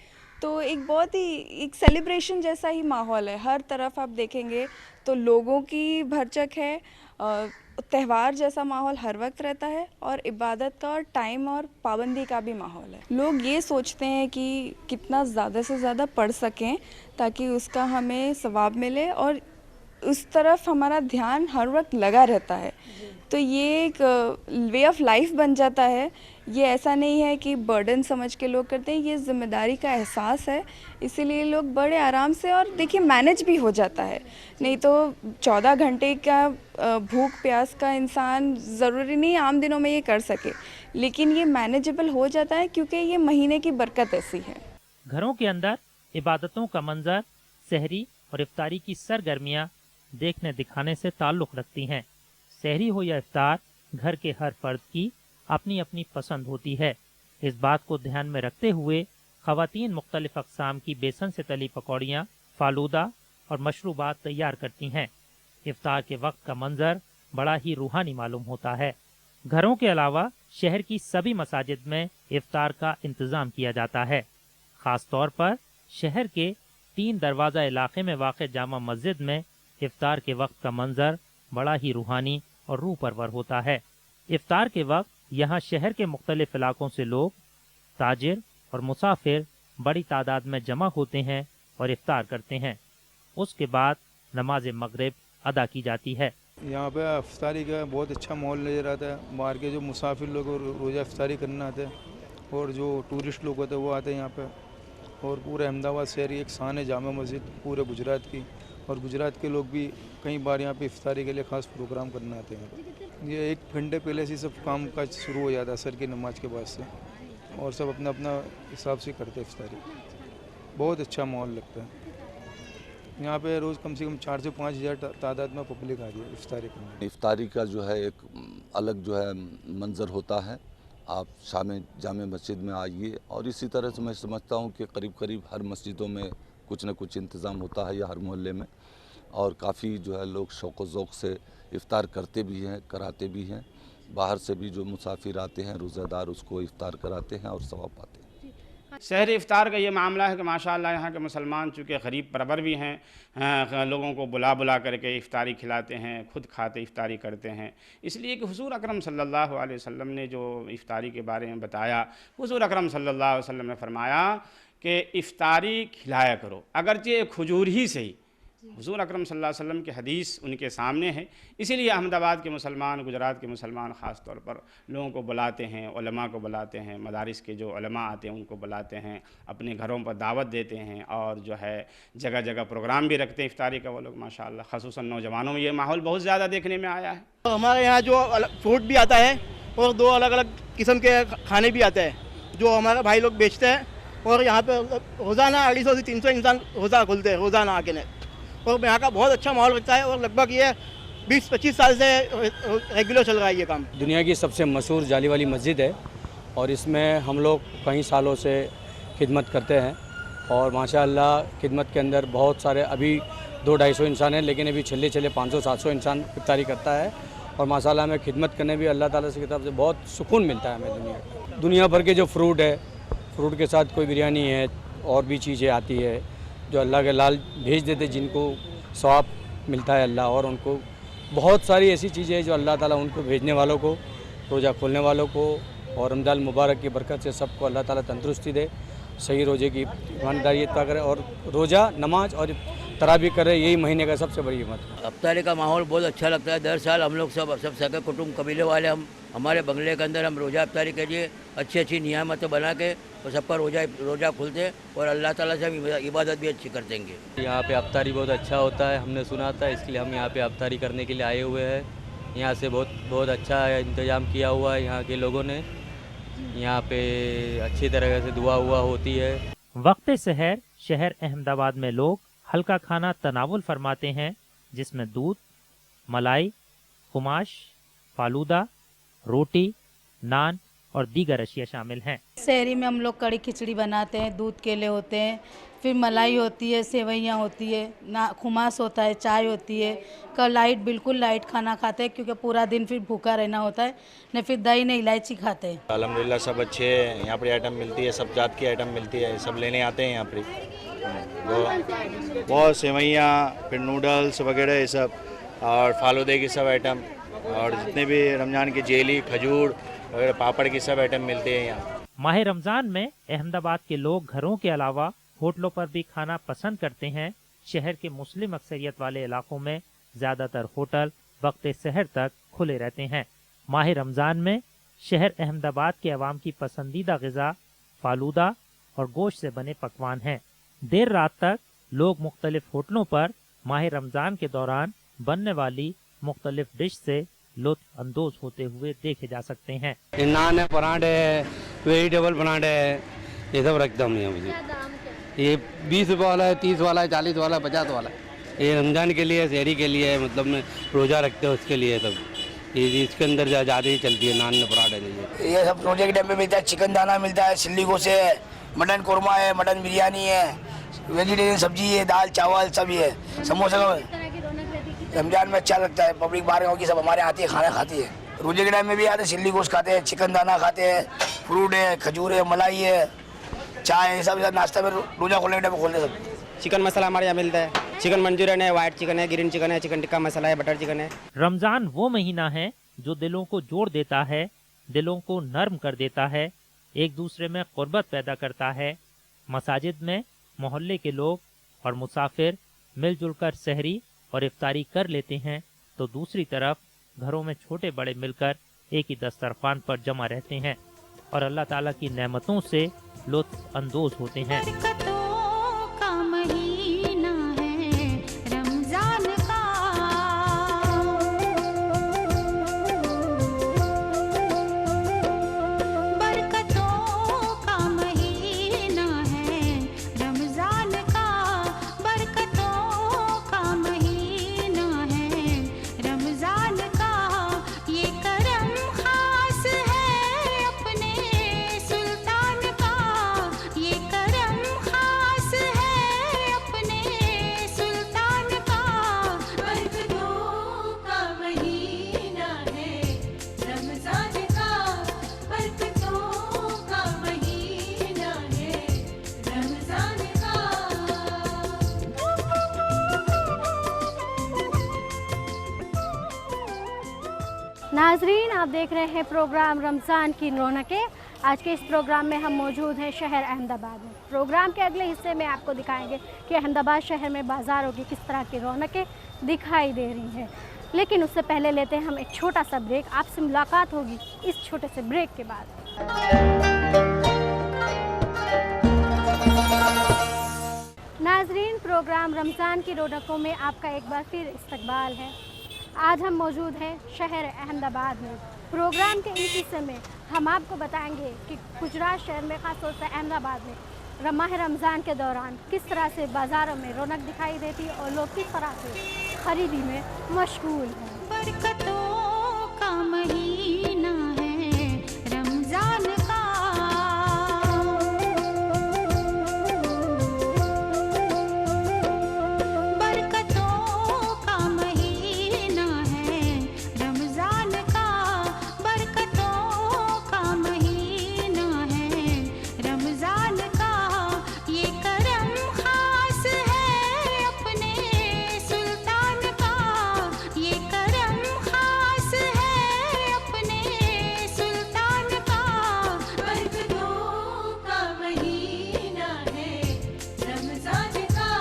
तो एक बहुत ही एक सेलिब्रेशन जैसा ही माहौल है। हर तरफ आप देखेंगे तो लोगों की भरचक है, त्यौहार जैसा माहौल हर वक्त रहता है, और इबादत का और टाइम और पाबंदी का भी माहौल है। लोग ये सोचते हैं कि कितना ज़्यादा से ज़्यादा पढ़ सकें ताकि उसका हमें सवाब मिले, और उस तरफ हमारा ध्यान हर वक्त लगा रहता है। तो ये एक वे ऑफ लाइफ बन जाता है। ये ऐसा नहीं है कि बर्डन समझ के लोग करते हैं, ये ज़िम्मेदारी का एहसास है, इसीलिए लोग बड़े आराम से, और देखिए मैनेज भी हो जाता है। नहीं तो 14 घंटे का भूख प्यास का इंसान ज़रूरी नहीं आम दिनों में ये कर सके, लेकिन ये मैनेजेबल हो जाता है क्योंकि ये महीने की बरकत ऐसी है। घरों के अंदर इबादतों का मंजर, सहरी और इफ्तारी की सरगर्मियाँ देखने दिखाने से ताल्लुक़ रखती हैं। सहरी हो या इफ्तार, घर के हर फर्द की अपनी अपनी पसंद होती है। इस बात को ध्यान में रखते हुए ख़वातीन मुख्तलिफ अक़साम की बेसन से तली पकौड़ियाँ, फालूदा और मशरूबात तैयार करती हैं। इफ्तार के वक्त का मंजर बड़ा ही रूहानी मालूम होता है। घरों के अलावा शहर की सभी मसाजिद में इफ्तार का इंतज़ाम किया जाता है। ख़ास तौर पर शहर के 3 दरवाज़ा इलाके में वाक़ जामा मस्जिद में इफ्तार के वक्त का मंजर बड़ा ही रूहानी और रूह परवर होता है। इफ्तार के वक्त यहाँ शहर के मुख्तलिफ इलाकों से लोग, ताजिर और मुसाफिर बड़ी तादाद में जमा होते हैं और इफ्तार करते हैं। उसके बाद नमाज मगरिब अदा की जाती है। यहाँ पे इफ्तारी का बहुत अच्छा माहौल नजर आता है। बाहर के जो मुसाफिर लोग रोज़ा इफ्तारी करने आते हैं, और जो टूरिस्ट लोग होते हैं वो आते हैं यहाँ पे, और पूरे अहमदाबाद शहर एक शान है जामा मस्जिद पूरे गुजरात की, और गुजरात के लोग भी कई बार यहाँ पे इफ्तारी के लिए ख़ास प्रोग्राम करने आते हैं। ये 1 घंटे पहले से सब काम काज शुरू हो जाता है असर की नमाज के बाद से, और सब अपना अपना हिसाब से करते हैं इफ्तारी। बहुत अच्छा माहौल लगता है यहाँ पे। रोज़ कम से कम 4 से 5 हज़ार तादाद में पब्लिक आ रही है इफ्तारी करने। इफ्तारी का जो है एक अलग जो है मंज़र होता है। आप जामे मस्जिद में आइए, और इसी तरह से मैं समझता हूँ कि करीब करीब हर मस्जिदों में कुछ न कुछ इंतज़ाम होता है, या हर मोहल्ले में, और काफ़ी जो है लोग शौक़ ज़ौक़ से इफ्तार करते भी हैं, कराते भी हैं। बाहर से भी जो मुसाफिर आते हैं रोज़ादार, उसको इफ्तार कराते हैं और सवाब पाते हैं। शहर इफ्तार का ये मामला है कि माशाअल्लाह यहाँ के मुसलमान चूँकि गरीब परवर भी हैं, लोगों को बुला बुला करके इफ्तारी खिलाते हैं, खुद खाते इफ्तारी करते हैं। इसलिए कि हुज़ूर अकरम सल्लल्लाहु अलैहि वसल्लम ने जो इफ्तारी के बारे में बताया, हुज़ूर अकरम सल्लल्लाहु अलैहि वसल्लम ने फरमाया कि इफ्तारी खिलाया करो, अगरचे खजूर ही सही। हुज़ूर अकरम सल्लल्लाहु अलैहि वसल्लम की हदीस उनके सामने है, इसीलिए अहमदाबाद के मुसलमान, गुजरात के मुसलमान ख़ास तौर पर लोगों को बुलाते हैं, उलमा को बुलाते हैं, मदारिस के जो उलमा आते हैं उनको बुलाते हैं, अपने घरों पर दावत देते हैं और जो है जगह जगह प्रोग्राम भी रखते हैं इफ्तारी का वो लोग माशाअल्लाह। ख़ुसूसन नौजवानों में ये माहौल बहुत ज़्यादा देखने में आया है। हमारे यहाँ जो फ्रूट भी आता है और 2 अलग अलग किस्म के खाने भी आते हैं जो हमारे भाई लोग बेचते हैं, और यहाँ पे रोज़ाना 250 से 300 इंसान रोज़ा खोलते हैं रोज़ाना आके ने, और यहाँ का बहुत अच्छा माहौल रखता है, और लगभग ये 20-25 साल से रेगुलर चल रहा है ये काम। दुनिया की सबसे मशहूर जाली वाली मस्जिद है और इसमें हम लोग कई सालों से खिदमत करते हैं, और माशाअल्लाह खिदमत के अंदर बहुत सारे अभी 200-250 इंसान हैं, लेकिन अभी छल्ले 500-700 इंसान इफ्तारी करता है, और माशाअल्लाह हमें खिदमत करने भी अल्लाह ताला की तरफ से बहुत सुकून मिलता है हमें। दुनिया भर के जो फ्रूट है, फ्रूट के साथ कोई बिरयानी है और भी चीज़ें आती है जो अल्लाह के लाल भेज देते, जिनको सवाब मिलता है अल्लाह, और उनको बहुत सारी ऐसी चीज़ें हैं जो अल्लाह ताला उनको भेजने वालों को, रोज़ा खोलने वालों को और रमज़ान मुबारक की बरकत से सबको अल्लाह ताला तंदुरुस्ती दे, सही रोज़े की ईमानदारी अता करे और रोज़ा नमाज और तरावी करे, यही महीने का सबसे बड़ी हिम्मत है। इफ्तारी का माहौल बहुत अच्छा लगता है। दर साल हम लोग सब सगे कुटुंब कबीले वाले हम हमारे बंगले के अंदर हम रोज़ा इफ्तारी के लिए अच्छी अच्छी नियामतें बना के और सबका रोज़ा खुलते और अल्लाह ताला से हम इबादत भी अच्छी कर देंगे। यहाँ पे इफ्तारी बहुत अच्छा होता है, हमने सुना था, इसलिए हम यहाँ पे इफ्तारी करने के लिए आए हुए हैं। यहाँ से बहुत अच्छा इंतज़ाम किया हुआ है यहाँ के लोगों ने, यहाँ पे अच्छी तरह से दुआ हुआ होती है। वक्त सहर शहर अहमदाबाद में लोग हल्का खाना तनावुल फरमाते हैं, जिसमें दूध, मलाई, खुमाश, फालूदा, रोटी, नान और दीगर अशिया शामिल हैं। शहरी में हम लोग कड़ी खिचड़ी बनाते हैं, दूध केले होते हैं, फिर मलाई होती है, सेवइयाँ होती है, ना खुमास होता है, चाय होती है। बिल्कुल लाइट खाना खाते हैं क्योंकि पूरा दिन फिर भूखा रहना होता है, न फिर दही न इलायची खाते हैं। अल्हम्दुलिल्लाह सब अच्छे हैं, यहाँ पर आइटम मिलती है, सब जात की आइटम मिलती है, सब लेने आते हैं यहाँ पर। बहुत सेवइयाँ, फिर नूडल्स वगैरह ये सब, और फालूदे की सब आइटम, और जितने भी रमज़ान की जेली, खजूर वगैरह, पापड़ की सब आइटम मिलते हैं यहाँ। माह रमज़ान में अहमदाबाद के लोग घरों के अलावा होटलों पर भी खाना पसंद करते हैं। शहर के मुस्लिम अक्सरियत वाले इलाकों में ज़्यादातर होटल वक्त सहर तक खुले रहते हैं। माह रमज़ान में शहर अहमदाबाद के अवाम की पसंदीदा ग़िज़ा फालूदा और गोश्त से बने पकवान हैं। देर रात तक लोग मुख्तलिफ होटलों पर माह रमज़ान के दौरान बनने वाली मुख्तलिफ डिश से लुत्फ अंदोज होते हुए देखे जा सकते हैं। नान है, पराठे है, वेजिटेबल पराठे है, ये सब रखता हूँ यहाँ मुझे। ये 20 रुपये वाला है, 30 वाला है, 40 वाला है, 50 वाला है। ये रमज़ान के लिए, शहरी के लिए, मतलब में रोज़ा रखते हैं उसके लिए सब। ये इसके अंदर ज़्यादा ही चलती है नान पराठे नहीं। ये सब रोजे के टाइम पे मिलता है, चिकन दाना मिलता है, सिल्ली गोश्त है, मटन कोरमा है, मटन बिरयानी है, वेजिटेरियन सब्जी है, दाल चावल सब है, समोसा। रमजान में अच्छा लगता है, पब्लिक बाहर गाँव की सब हमारे आती है, खाना खाती है। रोजे के टाइम में भी आते हैं, सिल्ली गोश्त खाते हैं, चिकन दाना खाते हैं, फ्रूट है, खजूर है, मलाई है, चाय है, सब नाश्ता में रोजा खोलने के टाइम खोलते सब। चिकन मसाला हमारे यहाँ मिलता है, चिकन मंचूरियन है, वाइट चिकन है, ग्रीन चिकन है, चिकन टिक्का मसाला है, बटर चिकन है। रमज़ान वो महीना है जो दिलों को जोड़ देता है, दिलों को नर्म कर देता है, एक दूसरे में क़ुर्बत पैदा करता है। मसाजिद में मोहल्ले के लोग और मुसाफिर मिलजुल कर सहरी और इफ्तारी कर लेते हैं, तो दूसरी तरफ घरों में छोटे बड़े मिलकर एक ही दस्तरखान पर जमा रहते हैं और अल्लाह ताला की नेमतों से लुत्फ अंदोज होते हैं। ये करम आप देख रहे हैं प्रोग्राम रमज़ान की रौनकें। आज के इस प्रोग्राम में हम मौजूद हैं शहर अहमदाबाद में। प्रोग्राम के अगले हिस्से में आपको दिखाएंगे कि अहमदाबाद शहर में बाज़ारों की किस तरह की रौनकें दिखाई दे रही हैं। लेकिन उससे पहले लेते हैं हम एक छोटा सा ब्रेक। आपसे मुलाकात होगी इस छोटे से ब्रेक के बाद। नाजरीन, प्रोग्राम रमज़ान की रौनकों में आपका एक बार फिर इस्तकबाल है। आज हम मौजूद हैं शहर अहमदाबाद में। प्रोग्राम के इस हिस्से में हम आपको बताएंगे कि गुजरात शहर में, ख़ासतौर से अहमदाबाद में माह रमज़ान के दौरान किस तरह से बाज़ारों में रौनक दिखाई देती है और लोग किस तरह से खरीदी में मशगूल हैं। बरकतों का महीना है रमज़ान का, बरकतों का महीना है रमज़ान का, बरकतों का महीना है रमज़ान का। ये करम खास है अपने सुल्तान का, ये करम खास है अपने सुल्तान का। बरकतों का महीना है रमज़ान का,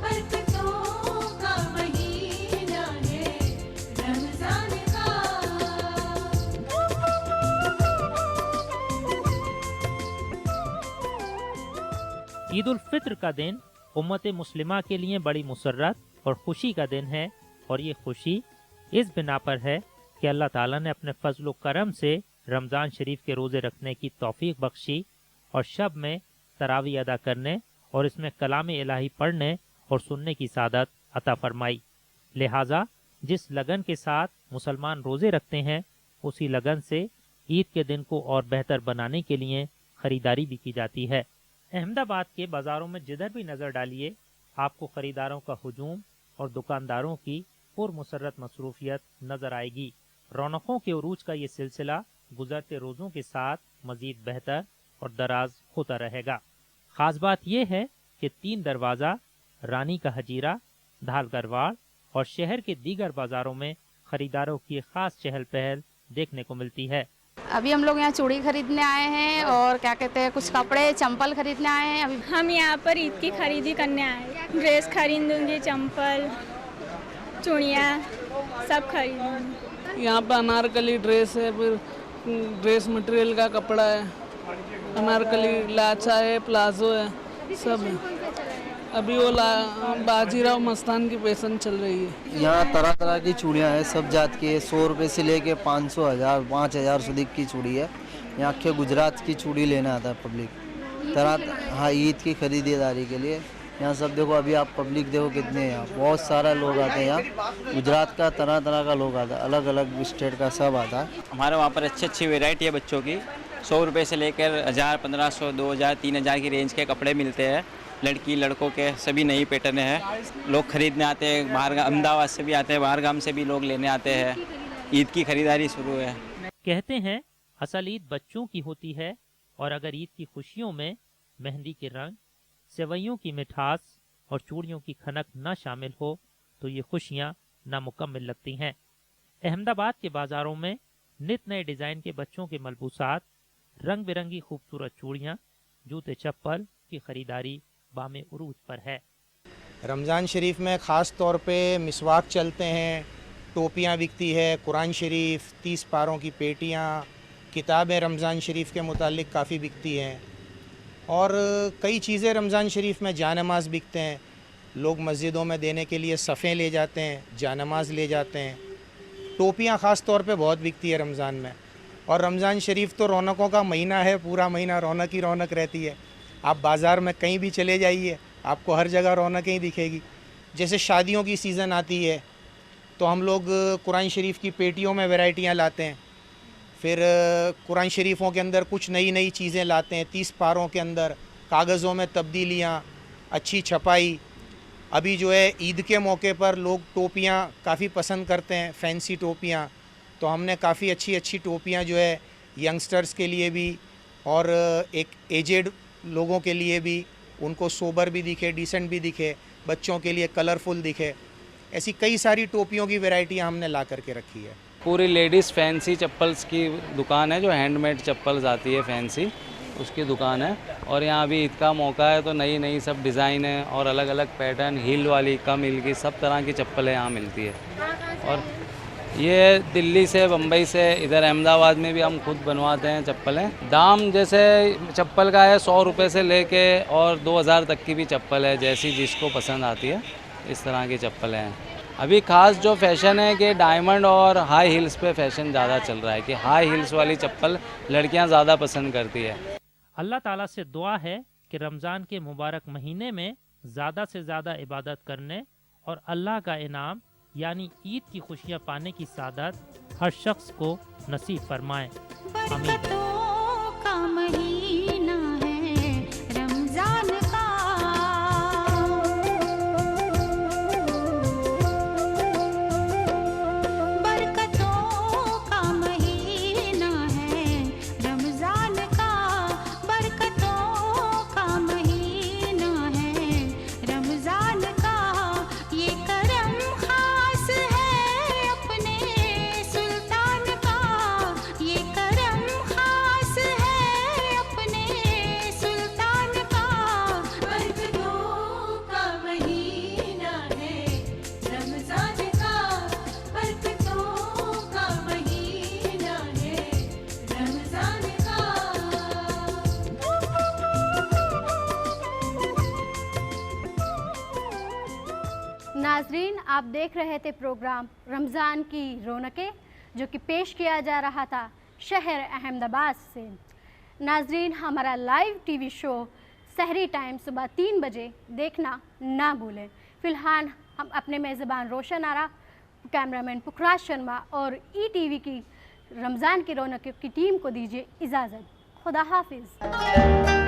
बरकतों का महीना है रमज़ान का। ईद उल फित्र का दिन उम्मत मुस्लिमा के लिए बड़ी मुसर्रत और खुशी का दिन है, और ये खुशी इस बिना पर है कि अल्लाह ताला ने अपने फजल व करम से रमज़ान शरीफ के रोज़े रखने की तौफीक बख्शी और शब में तरावी अदा करने और इसमें कलाम इलाही पढ़ने और सुनने की सादत अता फरमाई। लिहाजा जिस लगन के साथ मुसलमान रोज़े रखते हैं, उसी लगन से ईद के दिन को और बेहतर बनाने के लिए खरीदारी भी की जाती है। अहमदाबाद के बाज़ारों में जिधर भी नज़र डालिए, आपको खरीदारों का हुजूम और दुकानदारों की पुरमुसर्रत मसरूफियत नज़र आएगी। रौनकों के उरूज का ये सिलसिला गुजरते रोज़ों के साथ मज़ीद बेहतर और दराज होता रहेगा। ख़ास बात यह है कि 3 दरवाज़ा, रानी का हजीरा, धाल गरवाड़ और शहर के दीगर बाज़ारों में खरीदारों की ख़ास चहल पहल देखने को मिलती है। अभी हम लोग यहाँ चूड़ी खरीदने आए हैं और क्या कहते हैं कुछ कपड़े चंपल खरीदने आए हैं। अभी हम यहाँ पर ईद की खरीदी करने आए हैं। ड्रेस खरीदूंगी, चंपल, चूड़ियाँ सब खरीदूंगी। यहाँ पर अनारकली ड्रेस है, फिर ड्रेस मटेरियल का कपड़ा है, अनारकली लाचा है, प्लाजो है, सब है। अभी वो बाजीराव मस्तान की फैशन चल रही है। यहाँ तरह तरह की चूड़ियाँ हैं, सब जात की है। 100 रुपये से लेके 500, 1000, 5000 सुधी की चूड़ी है। यहाँ के गुजरात की चूड़ी लेने आता है पब्लिक तरह। हाँ, ईद की खरीदारी के लिए यहाँ सब देखो। अभी आप पब्लिक देखो कितने हैं यहाँ, बहुत सारा लोग आते हैं यहाँ। गुजरात का तरह तरह का लोग आता है, अलग अलग स्टेट का सब आता है। हमारे वहाँ पर अच्छी अच्छी वेराइटी है बच्चों की। 100 रुपये से लेकर 1000, 1500, 2000, 3000 की रेंज के कपड़े मिलते हैं। लड़की लड़कों के सभी नई पैटर्न हैं। लोग खरीदने आते हैं, बाहर अहमदाबाद से भी आते हैं, बाहर गाम से भी लोग लेने आते हैं। ईद की खरीदारी शुरू है। कहते हैं असल ईद बच्चों की होती है, और अगर ईद की खुशियों में मेहंदी के रंग, सेवइयों की मिठास और चूड़ियों की खनक न शामिल हो तो ये खुशियाँ नामुकम्मल लगती हैं। अहमदाबाद के बाज़ारों में नित नए डिज़ाइन के बच्चों के मलबूसात, रंग बिरंगी खूबसूरत चूड़ियाँ, जूते चप्पल की खरीदारी बामे उरूज पर है। रमज़ान शरीफ में ख़ास तौर पे मिसवाक चलते हैं, टोपियाँ बिकती है, कुरान शरीफ, 30 पारों की पेटियाँ, किताबें रमज़ान शरीफ के मुतालिक काफ़ी बिकती हैं, और कई चीज़ें रमज़ान शरीफ में जानमाज बिकते हैं। लोग मस्जिदों में देने के लिए सफ़े ले जाते हैं, जानमाज ले जाते हैं। टोपियाँ ख़ास तौर पे बहुत बिकती है रमज़ान में। और रमज़ान शरीफ तो रौनकों का महीना है, पूरा महीना रौनक ही रौनक रहती है। आप बाज़ार में कहीं भी चले जाइए, आपको हर जगह रौनकें ही दिखेगी। जैसे शादियों की सीज़न आती है तो हम लोग कुरान शरीफ की पेटियों में वैरायटियाँ लाते हैं। फिर कुरान शरीफों के अंदर कुछ नई नई चीज़ें लाते हैं। 30 पारों के अंदर कागज़ों में तब्दीलियाँ, अच्छी छपाई। अभी जो है ईद के मौके पर लोग टोपियाँ काफ़ी पसंद करते हैं, फैंसी टोपियाँ। तो हमने काफ़ी अच्छी अच्छी टोपियाँ जो है यंगस्टर्स के लिए भी और एक एजेड लोगों के लिए भी, उनको सोबर भी दिखे, डिसेंट भी दिखे, बच्चों के लिए कलरफुल दिखे, ऐसी कई सारी टोपियों की वैरायटियाँ हमने ला करके रखी है। पूरी लेडीज़ फैंसी चप्पल्स की दुकान है, जो हैंडमेड चप्पल्स आती है फैंसी, उसकी दुकान है। और यहाँ अभी ईद का मौका है तो नई नई सब डिज़ाइन है और अलग अलग पैटर्न, हील वाली, कम हील की, सब तरह की चप्पलें यहाँ मिलती है। और ये दिल्ली से, बम्बई से, इधर अहमदाबाद में भी हम खुद बनवाते हैं चप्पलें। दाम जैसे चप्पल का है 100 रुपये से लेके और 2000 तक की भी चप्पल है, जैसी जिसको पसंद आती है इस तरह की चप्पलें हैं। अभी ख़ास जो फैशन है कि डायमंड और हाई हील्स पे फैशन ज़्यादा चल रहा है, कि हाई हील्स वाली चप्पल लड़कियां ज़्यादा पसंद करती है। अल्लाह ताला से दुआ है कि रमज़ान के मुबारक महीने में ज़्यादा से ज़्यादा इबादत करने और अल्लाह का इनाम यानी ईद की खुशियाँ पाने की सादत हर शख्स को नसीब फरमाए। आमीन। का महीना है रमजान का, बरकतों का महीना है रमजान का, बरकतों का महीना है रमजान का। ये करम खास है अपने सुल्तान का, ये करम खास है अपने सुल्तान का। बरकतों का महीना है रमजान का, बरकतों का महीना है रमजान का। नाजरीन, आप देख रहे थे प्रोग्राम रमज़ान की रौनकें, जो कि पेश किया जा रहा था शहर अहमदाबाद से। नाजरीन, हमारा लाइव टीवी शो सहरी टाइम सुबह 3 बजे देखना ना भूलें। फ़िलहाल हम अपने मेज़बान रोशन आरा, कैमरामैन पुखराज शर्मा और ETV की रमज़ान की रौनकों की टीम को दीजिए इजाज़त। खुदा हाफिज़।